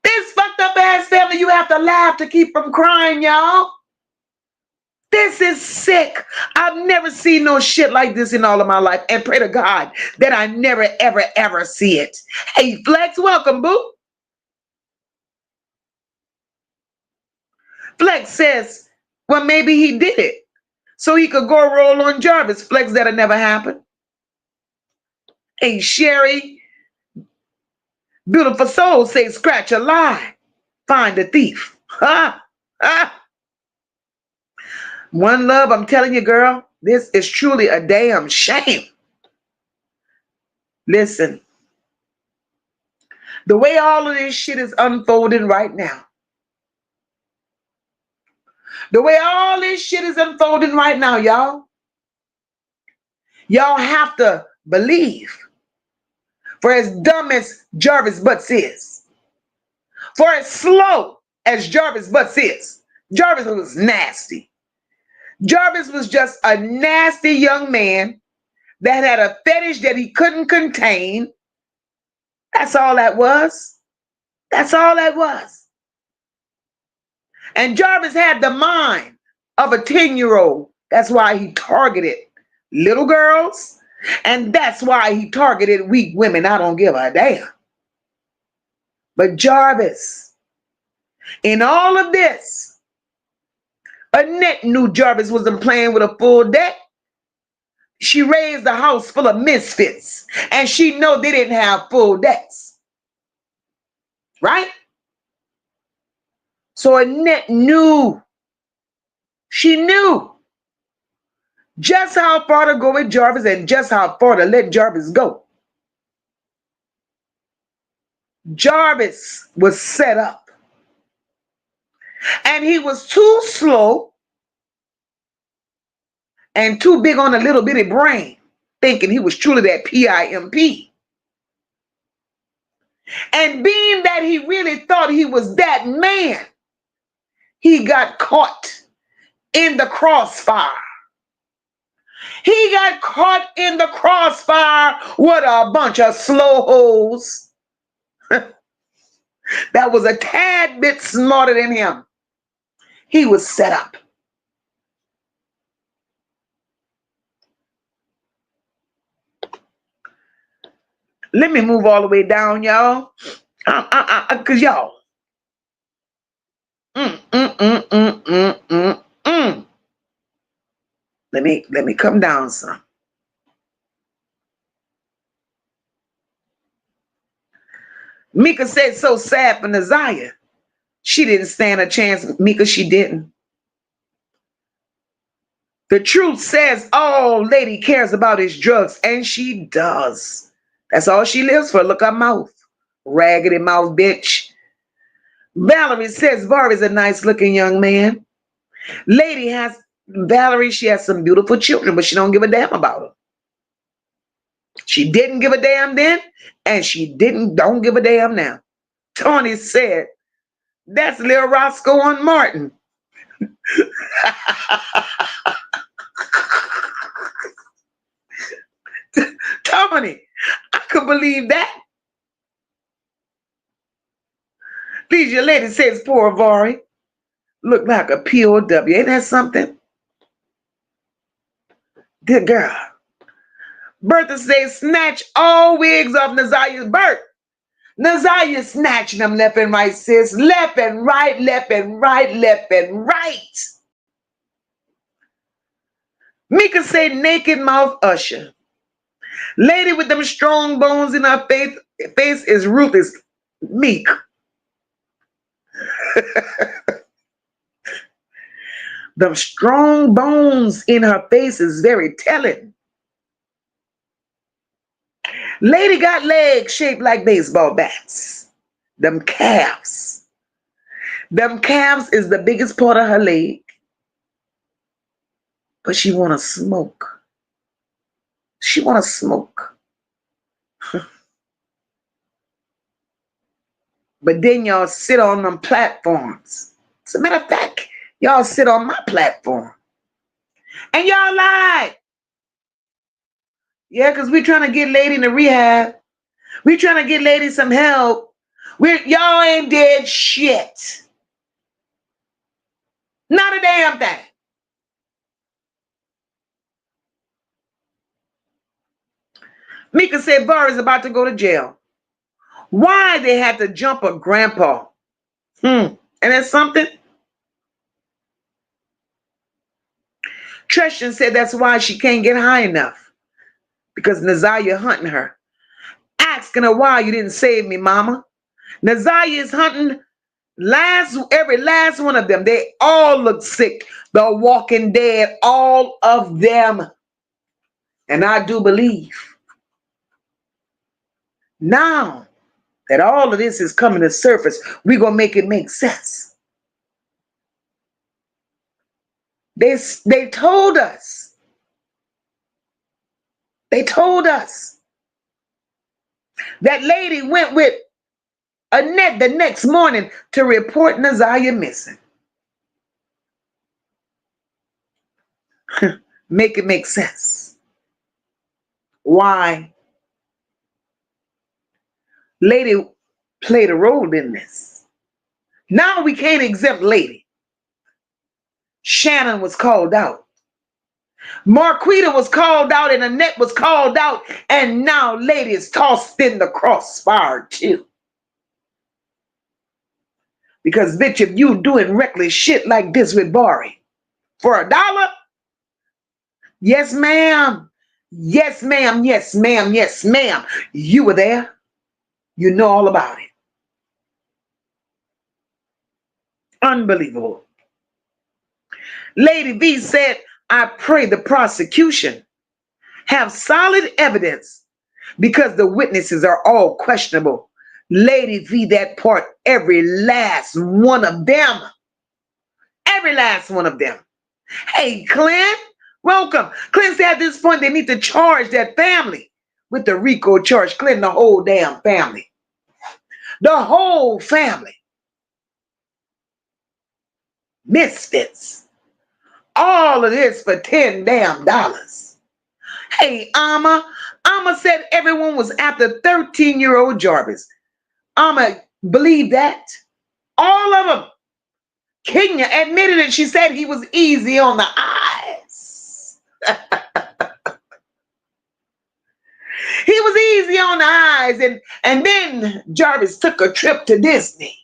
This fucked up ass family, you have to laugh to keep from crying, y'all. This is sick. I've never seen no shit like this in all of my life, and pray to God that I never, ever, ever see it. Hey, Flex, welcome, boo. Flex says, well, maybe he did it so he could go roll on Jarvis. Flex, that'll never happen. Hey, Sherry, beautiful soul, say, scratch a lie, find a thief. Ha, ha. One love, I'm telling you, girl, this is truly a damn shame. Listen, the way all of this shit is unfolding right now, the way all this shit is unfolding right now, y'all have to believe. For as dumb as Jarvis Butts is, for as slow as Jarvis Butts is, Jarvis was nasty. Jarvis was just a nasty young man that had a fetish that he couldn't contain. That's all that was. That's all that was. And Jarvis had the mind of a 10-year-old. That's why he targeted little girls. And that's why he targeted weak women. I don't give a damn. But Jarvis, in all of this, Annette knew Jarvis wasn't playing with a full deck. She raised a house full of misfits, and she know they didn't have full decks. Right? So Annette knew. She knew just how far to go with Jarvis and just how far to let Jarvis go. Jarvis was set up. And he was too slow and too big on a little bitty brain, thinking he was truly that PIMP. And being that he really thought he was that man, he got caught in the crossfire. He got caught in the crossfire with a bunch of slow hoes that was a tad bit smarter than him. He was set up. Let me move all the way down, y'all. Cause y'all. Let me come down some. Mika said so sad for Naziyah. She didn't stand a chance. Mika, she didn't. The truth says all Lady cares about is drugs, and she does. That's all she lives for. Look her mouth. Raggedy mouth bitch. Valerie says Var's a nice looking young man. Valerie, she has some beautiful children, but she don't give a damn about them. She didn't give a damn then, and she don't give a damn now. Tony said, that's Lil Roscoe on Martin. Tony, I could believe that. These your lady says poor Vari. Look like a POW. Ain't that something? Good girl. Bertha says, snatch all wigs off Naziyah's birth. Naziyah snatching them left and right, sis. Left and right, left and right, left and right. Mika said, naked mouth Usher. Lady with them strong bones in her face is ruthless. Meek. The strong bones in her face is very telling. Lady got legs shaped like baseball bats. Them calves. Them calves is the biggest part of her leg. But she want to smoke. She want to smoke. But then y'all sit on them platforms. As a matter of fact, y'all sit on my platform. And y'all lie. Yeah, because we're trying to get lady in the rehab. We're trying to get lady some help. Y'all ain't did shit. Not a damn thing. Mika said Var is about to go to jail. Why they had to jump a grandpa? And that's something. Trishan said that's why she can't get high enough. Because Naziah hunting her. Asking her why you didn't save me, mama. Naziah is hunting every last one of them. They all look sick. The Walking Dead, all of them. And I do believe now that all of this is coming to surface, we're going to make it make sense. They told us. They told us that lady went with Annette the next morning to report Naziyah missing. Make it make sense. Why lady played a role in this. Now we can't exempt lady. Shannon was called out. Marquita was called out and Annette was called out. And now lady is tossed in the crossfire too. Because bitch, if you doing reckless shit like this with Bari for $1, yes ma'am. Yes ma'am, yes ma'am, yes ma'am. You were there. You know all about it. Unbelievable. Lady V said, I pray the prosecution have solid evidence because the witnesses are all questionable. Lady V, that part, every last one of them. Every last one of them. Hey, Clint, welcome. Clint said at this point they need to charge that family with the RICO charge. Clint, the whole damn family. The whole family. Misfits. All of this for $10 damn. Hey, Amma said everyone was after 13-year-old Jarvis. Amma believed that. All of them. Kenya admitted it. She said he was easy on the eyes. He was easy on the eyes. And then Jarvis took a trip to Disney.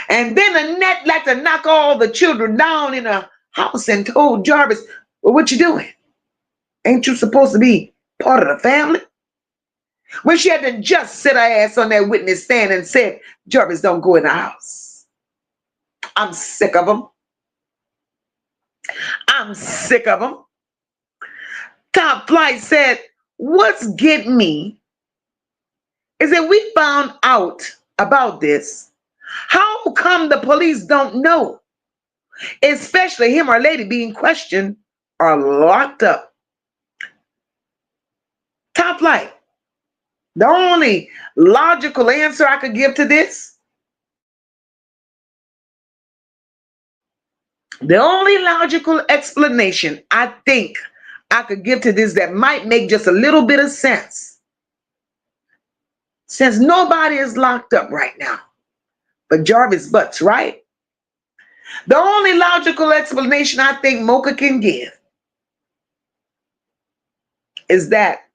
And then Annette liked to knock all the children down in a house and told Jarvis, well, what you doing? Ain't you supposed to be part of the family? When she had to just sit her ass on that witness stand and said, Jarvis, don't go in the house. I'm sick of them. I'm sick of them. Top Flight said, what's getting me is that we found out about this. How come the police don't know? Especially him or lady being questioned or locked up. Top flight. The only logical answer I could give to this, the only logical explanation I think I could give to this that might make just a little bit of sense, since nobody is locked up right now but Jarvis Butts, right? The only logical explanation I think MOCA can give is that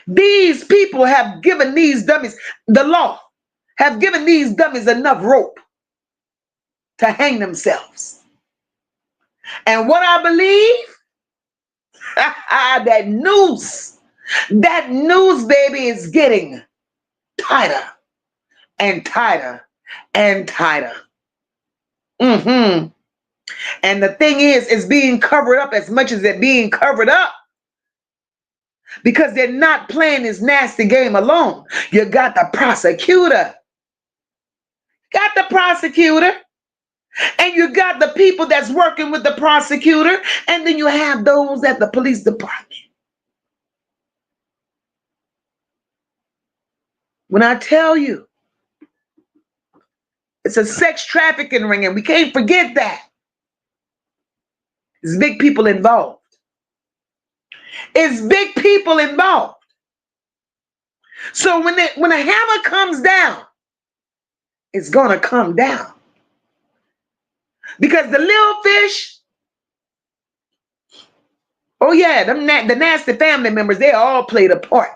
these people have given these dummies, the law, have given these dummies enough rope to hang themselves. And what I believe, that noose, baby, is getting tighter and tighter and tighter. And the thing is, it's being covered up as much as they're being covered up because they're not playing this nasty game alone. You got the prosecutor. And you got the people that's working with the prosecutor. And then you have those at the police department. When I tell you, it's a sex trafficking ring, and we can't forget that. There's big people involved. It's big people involved. So when a hammer comes down, it's gonna come down. Because the little fish, oh yeah, the nasty family members, they all played a part.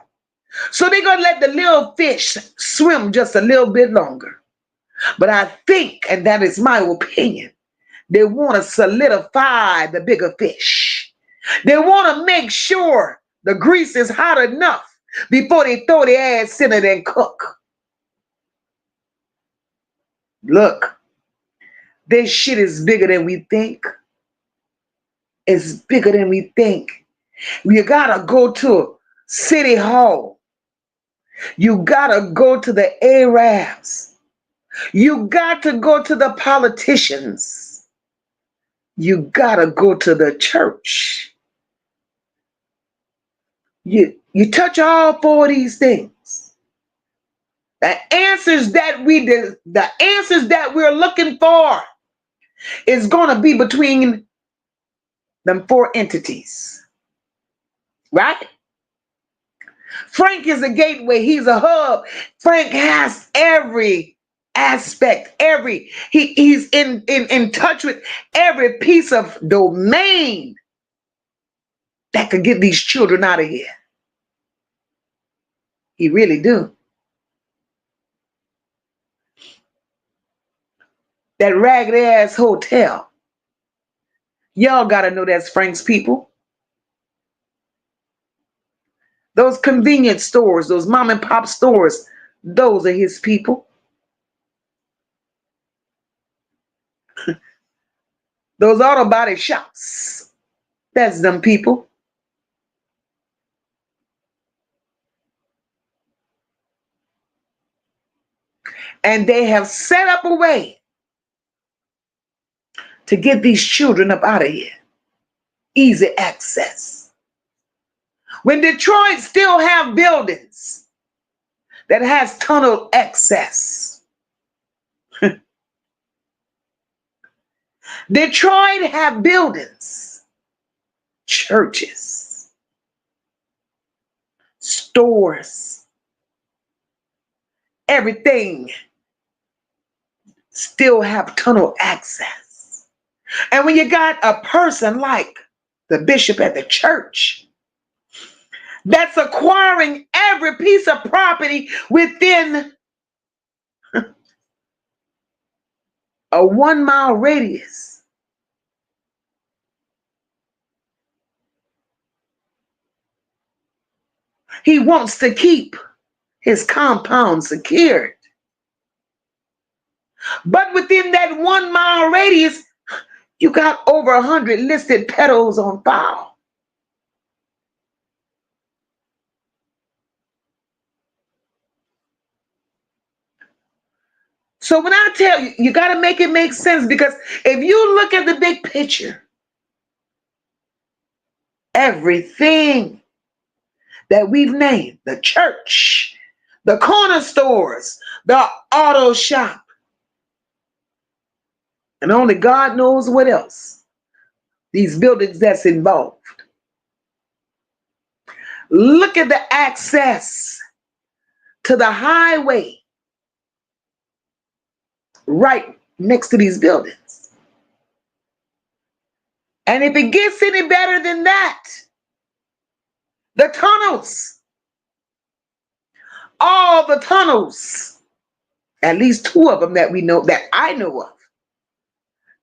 So they're gonna let the little fish swim just a little bit longer. But I think, and that is my opinion, they want to solidify the bigger fish. They want to make sure the grease is hot enough before they throw their ass in it and cook. Look, this shit is bigger than we think. It's bigger than we think. You gotta go to City Hall. You gotta go to the Arabs. You got to go to the politicians. You gotta go to the church. You touch all four of these things. The answers that we're looking for is gonna be between them four entities, right? Frank is a gateway. He's a hub. Frank has every aspect, he's in touch with every piece of domain that could get these children out of here. He really do. That ragged ass hotel, y'all gotta know that's Frank's people. Those convenience stores, those mom and pop stores, those are his people. Those auto body shops, that's them people. And they have set up a way to get these children up out of here. Easy access. When Detroit still have buildings that has tunnel access. Detroit have buildings, churches, stores, everything still have tunnel access. And when you got a person like the bishop at the church that's acquiring every piece of property within a 1 mile radius, he wants to keep his compound secured. But within that 1 mile radius, you got over 100 listed pedos on file. So when I tell you, you got to make it make sense, because if you look at the big picture, everything that we've named, the church, the corner stores, the auto shop, and only God knows what else, these buildings that's involved. Look at the access to the highway right next to these buildings. And if it gets any better than that, the tunnels, all the tunnels, at least two of them that we know, that I know of,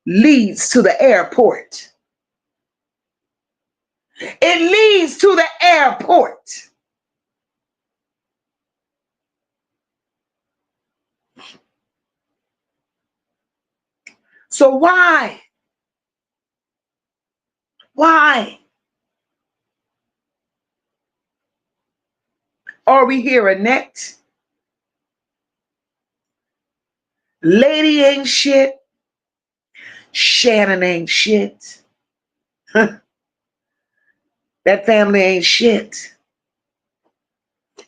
leads to the airport. It leads to the airport. So why are we here, Annette? Lady ain't shit. Shannon ain't shit. That family ain't shit.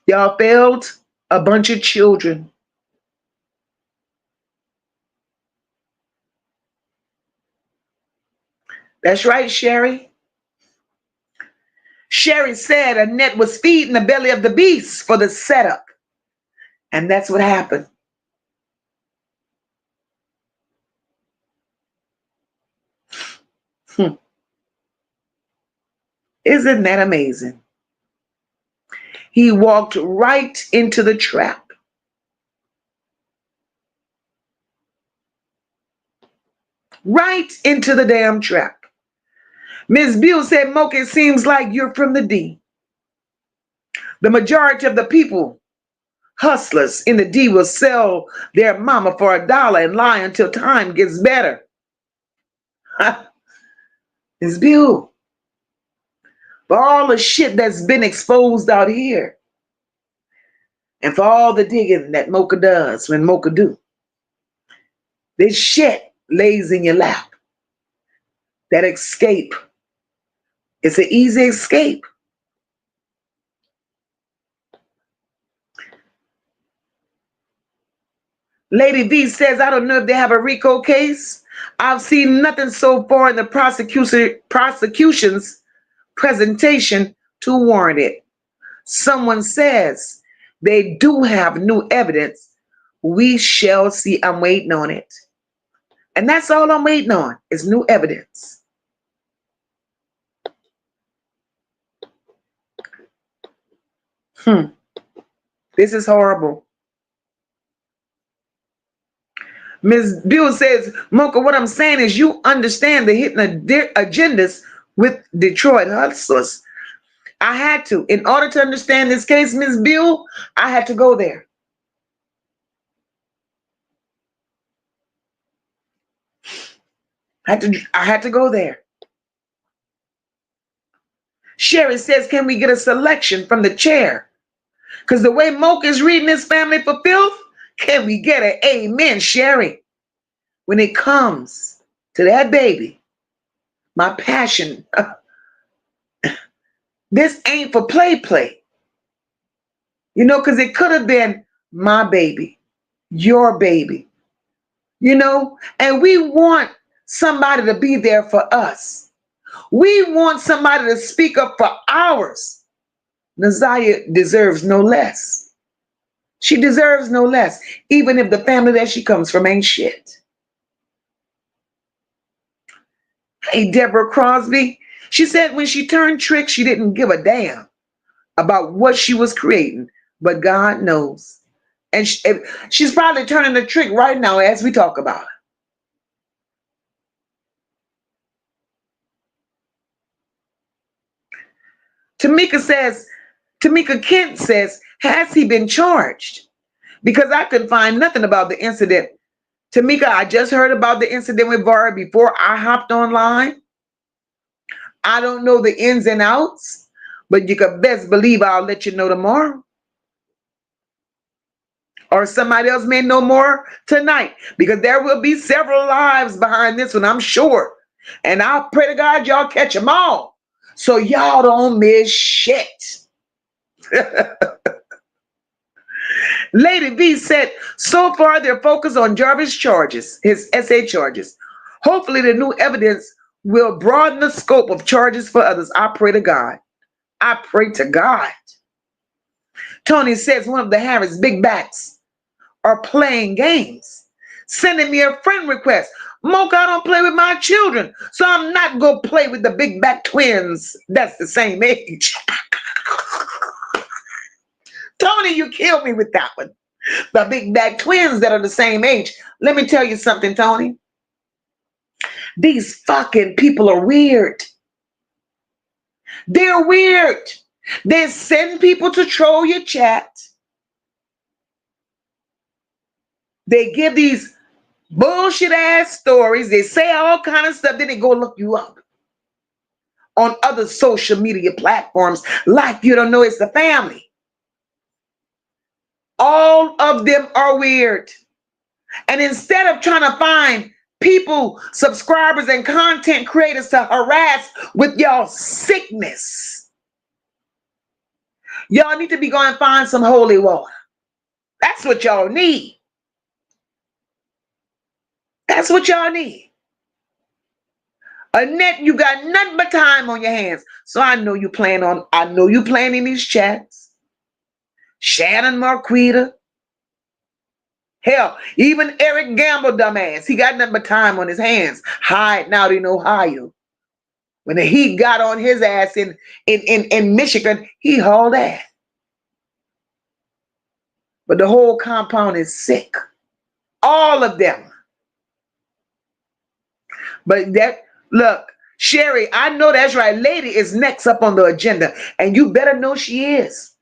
Y'all failed a bunch of children. That's right, Sherry. Sherry said Annette was feeding the belly of the beast for the setup. And that's what happened. Isn't that amazing? He walked right into the trap. Right into the damn trap. Ms. Buell said, Mocha, it seems like you're from the D. The majority of the people, hustlers in the D, will sell their mama for $1 and lie until time gets better. Ms. Buell, for all the shit that's been exposed out here, and for all the digging that Mocha does when Mocha do, this shit lays in your lap. That escape, it's an easy escape. Lady V says, I don't know if they have a RICO case. I've seen nothing so far in the prosecution's presentation to warrant it. Someone says they do have new evidence. We shall see. I'm waiting on it. And that's all I'm waiting on is new evidence. This is horrible. Ms. Buell says, Mocha, what I'm saying is you understand the hidden agendas with Detroit hustlers. I had to. In order to understand this case, Ms. Buell, I had to go there. I had to go there. Sherry says, can we get a selection from the chair? Because the way Mocha is reading his family for filth, can we get an amen, Sherry? When it comes to that baby, my passion, this ain't for play. You know, because it could have been my baby, your baby, you know, and we want somebody to be there for us. We want somebody to speak up for ours. Naziyah deserves no less. She deserves no less, even if the family that she comes from ain't shit. Hey, Deborah Crosby, she said when she turned trick, she didn't give a damn about what she was creating, but God knows. And she's probably turning the trick right now as we talk about it. Tamika Kent says, has he been charged? Because I couldn't find nothing about the incident. Tamika, I just heard about the incident with Vara before I hopped online. I don't know the ins and outs, but you can best believe I'll let you know tomorrow. Or somebody else may know more tonight, because there will be several lives behind this one, I'm sure. And I'll pray to God y'all catch them all, so y'all don't miss shit. Lady V said, so far they're focused on Jarvis' charges, his SA charges. Hopefully the new evidence will broaden the scope of charges for others. I pray to God. I pray to God. Tony says one of the Harris big backs are playing games, sending me a friend request. Mocha, I don't play with my children, so I'm not going to play with the big back twins that's the same age. Tony, you killed me with that one. The big back twins that are the same age. Let me tell you something, Tony. These fucking people are weird. They're weird. They send people to troll your chat. They give these bullshit ass stories. They say all kind of stuff. Then they go look you up on other social media platforms like you don't know it's the family. All of them are weird. And instead of trying to find people, subscribers, and content creators to harass with y'all sickness, y'all need to be going to find some holy water. That's what y'all need. That's what y'all need. Annette, you got nothing but time on your hands. So I know you playing in these chats. Shannon Marquita. Hell, even Eric Gamble, dumbass. He got nothing but time on his hands, hiding out in Ohio. When the heat got on his ass in Michigan, he hauled ass. But the whole compound is sick. All of them. But look, Sherry, I know that's right. Lady is next up on the agenda, and you better know she is.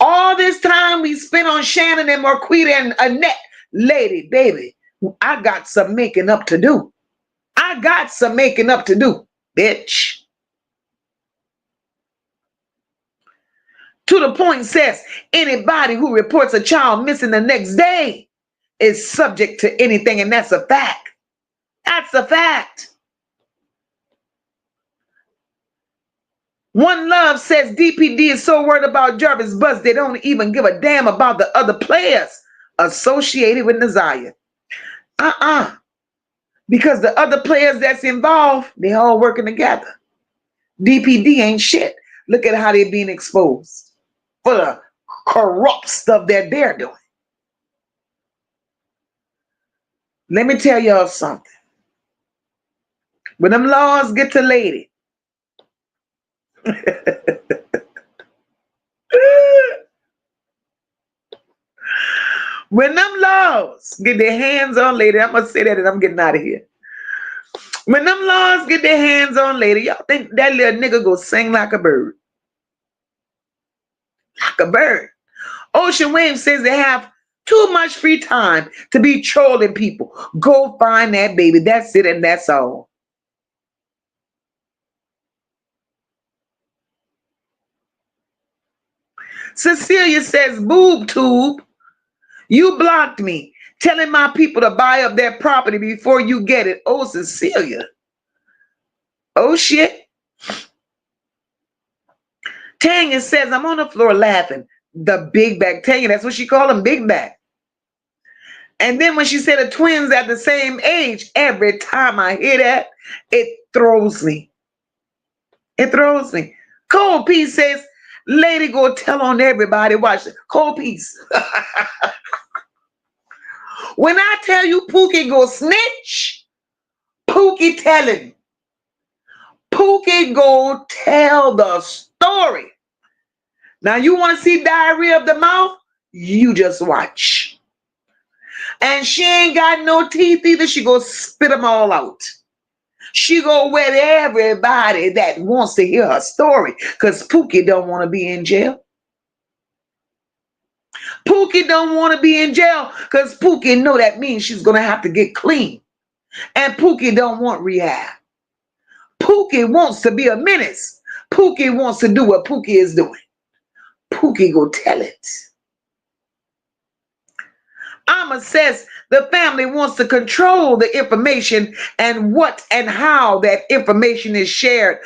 All this time we spent on Shannon and Marquita and Annette, lady, baby, I got some making up to do. I got some making up to do, bitch. To the point says, anybody who reports a child missing the next day is subject to anything, and that's a fact. That's a fact. One Love says DPD is so worried about Jarvis Buzz, they don't even give a damn about the other players associated with Naziyah. Because the other players that's involved, they all working together. DPD ain't shit. Look at how they're being exposed for the corrupt stuff that they're doing. Let me tell y'all something. When them laws get to lady, when them laws get their hands on lady, I'm going to say that and I'm getting out of here. When them laws get their hands on lady, y'all think that little nigga go sing like a bird? Like a bird. Ocean Wave says they have too much free time to be trolling people. Go find that baby. That's it and that's all. Cecilia says, boob tube, you blocked me, telling my people to buy up their property before you get it. Oh, Cecilia. Oh, shit. Tanya says, I'm on the floor laughing. The big back. Tanya, that's what she called him, big back. And then when she said the twins at the same age, every time I hear that, it throws me. It throws me. Cold Piece says, lady, go tell on everybody. Watch it. Cold Piece. When I tell you Pookie go snitch, Pookie telling. Pookie go tell the story. Now you want to see diarrhea of the mouth? You just watch. And she ain't got no teeth either. She go spit them all out. She go wet everybody that wants to hear her story, because Pookie don't want to be in jail. Pookie don't want to be in jail because Pookie know that means she's going to have to get clean. And Pookie don't want rehab. Pookie wants to be a menace. Pookie wants to do what Pookie is doing. Pookie go tell it. mama says the family wants to control the information and what and how that information is shared.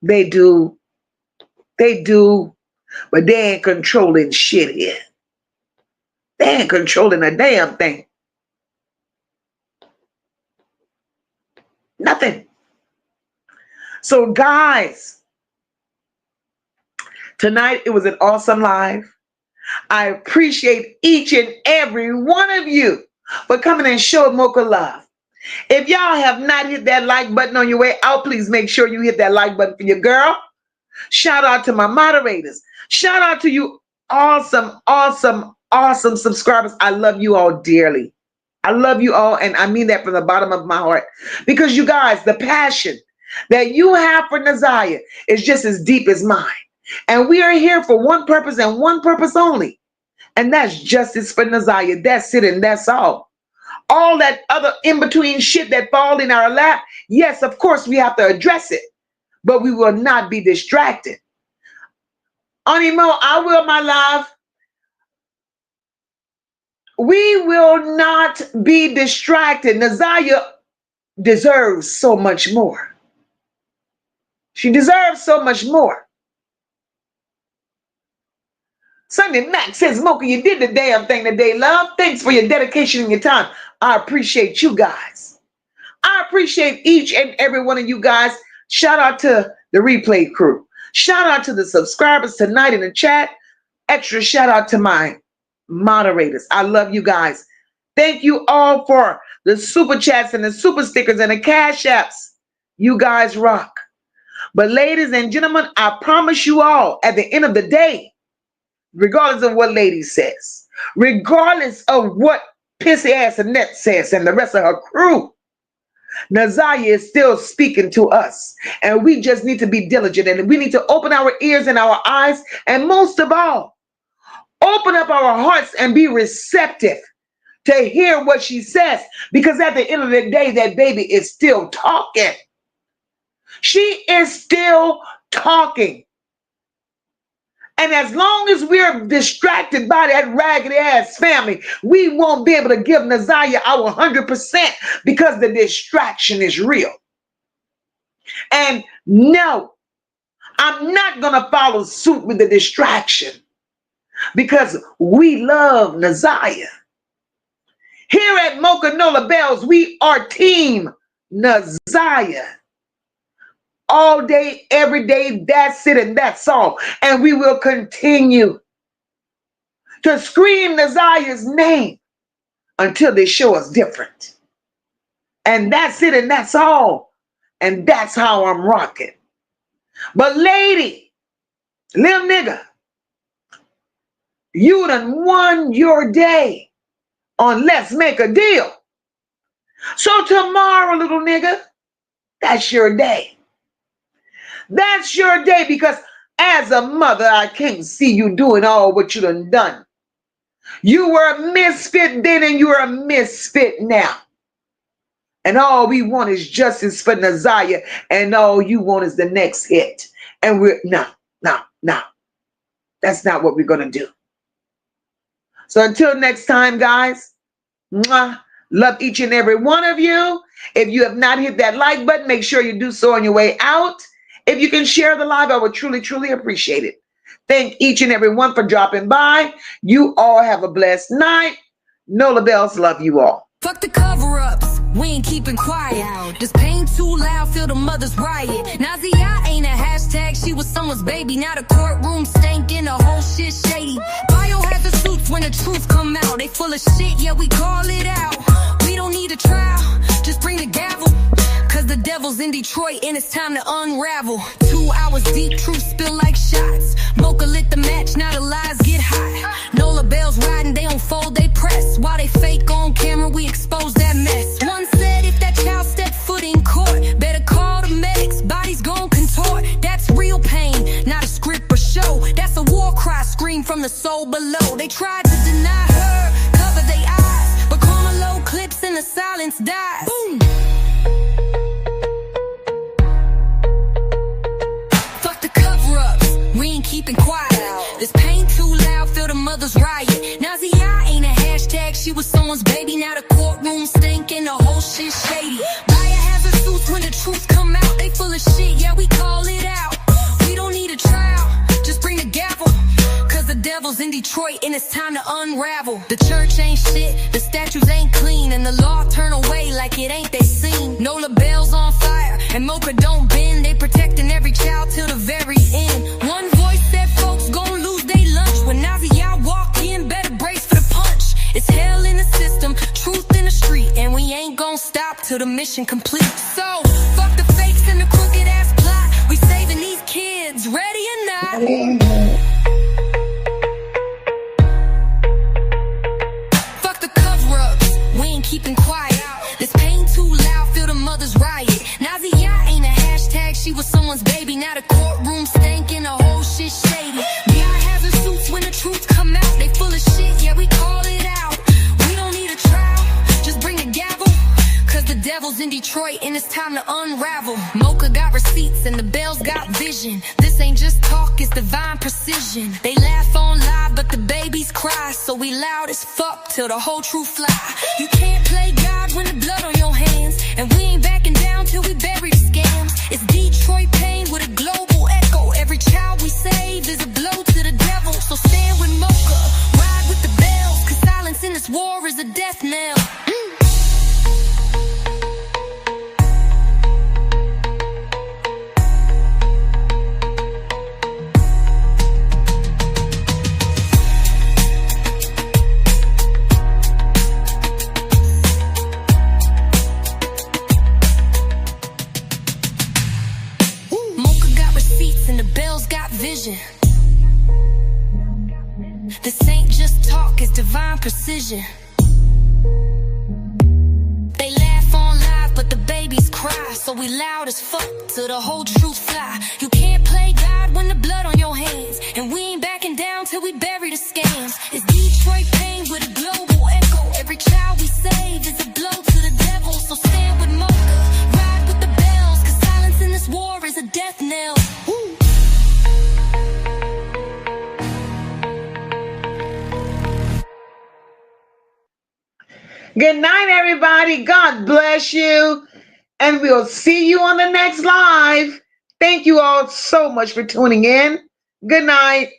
They do. They do. But they ain't controlling shit here. They ain't controlling a damn thing. Nothing. So guys, tonight it was an awesome live. I appreciate each and every one of you for coming and showing MOCA love. If y'all have not hit that like button on your way out, please make sure you hit that like button for your girl. Shout out to my moderators. Shout out to you awesome, awesome, awesome subscribers. I love you all dearly. I love you all, and I mean that from the bottom of my heart. Because you guys, the passion that you have for Naziah is just as deep as mine. And we are here for one purpose and one purpose only. And that's justice for Naziah. That's it, and that's all. All that other in-between shit that fall in our lap, yes, of course, we have to address it. But we will not be distracted. Animo, I will, my love. We will not be distracted. Naziah deserves so much more. She deserves so much more. Sunday Mac says, MOCA, you did the damn thing today, love. Thanks for your dedication and your time. I appreciate you guys. I appreciate each and every one of you guys. Shout out to the replay crew. Shout out to the subscribers tonight in the chat. Extra shout out to my moderators. I love you guys. Thank you all for the super chats and the super stickers and the cash apps. You guys rock. But ladies and gentlemen, I promise you all at the end of the day, regardless of what lady says, regardless of what pissy ass Annette says and the rest of her crew, Naziah is still speaking to us, and we just need to be diligent, and we need to open our ears and our eyes, and most of all, open up our hearts and be receptive to hear what she says, because at the end of the day, that baby is still talking. She is still talking. And as long as we're distracted by that raggedy ass family, we won't be able to give Naziah our 100% because the distraction is real. And no, I'm not going to follow suit with the distraction because we love Naziah. Here at MOCA Nola Bells, we are team Naziah. All day, every day, that's it and that's all. And we will continue to scream Naziah's name until they show us different. And that's it and that's all. And that's how I'm rocking. But lady, little nigga, you done won your day on Let's Make a Deal. So tomorrow, little nigga, that's your day. That's your day, because as a mother, I can't see you doing all what you done. You were a misfit then and you're a misfit now. And all we want is justice for Naziah, and all you want is the next hit. And we're, no. That's not what we're going to do. So until next time, guys, mwah, love each and every one of you. If you have not hit that like button, make sure you do so on your way out. If you can share the live, I would truly, truly appreciate it. Thank each and every one for dropping by. You all have a blessed night. Nola Bells love you all. Fuck the cover-ups, we ain't keeping quiet. This pain too loud, feel the mother's riot. Naziyah ain't a hashtag, she was someone's baby. Now the courtroom stankin', the whole shit shady. Biohazard suits when the truth come out. They full of shit, yeah, we call it out. We don't need a trial, just bring the gavel. Cause the devil's in Detroit and it's time to unravel. 2 hours deep, truth spill like shots. MOCA lit the match, now the lies get hot. Nola Bells riding, they don't fold, they press. While they fake on camera, we expose that mess. One said if that child stepped foot in court, better call the medics, bodies gon' contort. That's real pain, not a script or show. That's a war cry, scream from the soul below. They tried to deny her, cover their eyes, but karma low clips and the silence dies. Boom. We ain't keeping quiet. This pain too loud, feel the mother's riot. Naziyah ain't a hashtag. she was someone's baby. Now the courtroom stinking, the whole shit shady. Ziyah has her suits when the truth come out. They full of shit, yeah, we call it out. We don't need a trial, just bring the gavel. Cause the devil's in Detroit and it's time to unravel. The church ain't shit, the statues ain't clean, and the law turn away like it ain't they seen. No labels on fire, and MOCA don't bend. They protecting every child till the very end. One voice said folks gon' lose they lunch. When Naziyah walk in, better brace for the punch. It's hell in the system, truth in the street, and we ain't gon' stop till the mission complete. So, fuck the fakes and the crooked ass plot. We saving these kids, ready or not. Keeping quiet, this pain too loud, feel the mothers riot. Naziyah ain't a hashtag, she was someone's baby. Now the courtroom stinking, the whole shit shady. Ziyah has her suits when the truth come out. They full of shit, yeah, we call it out. We don't need a trial, just bring the gavel. Cause the devil's in Detroit and it's time to unravel. MOCA got receipts and the bells got vision. This ain't just talk, it's divine precision. They laugh on live, but the babies cry. So we loud as fuck till the whole truth fly. You can't play God when the blood on your hands, and we ain't backing down till we bury the scams. It's Detroit pain with a global echo. Every child we save is a blow to the devil. So stand with MOCA, ride with the bells. Cause silence in this war is a death knell. Vision. This ain't just talk, it's divine precision. They laugh on live, but the babies cry. So we loud as fuck till the whole truth fly. You can't play God when the blood on your hands, and we ain't backing down till we bury the scams. It's Detroit pain with a global echo. Every child we save is a blow to the devil. So stand with MOCA, ride with the bells. Cause silence in this war is a death knell. Woo. Good night, everybody. God bless you. And we'll see you on the next live. Thank you all so much for tuning in. Good night.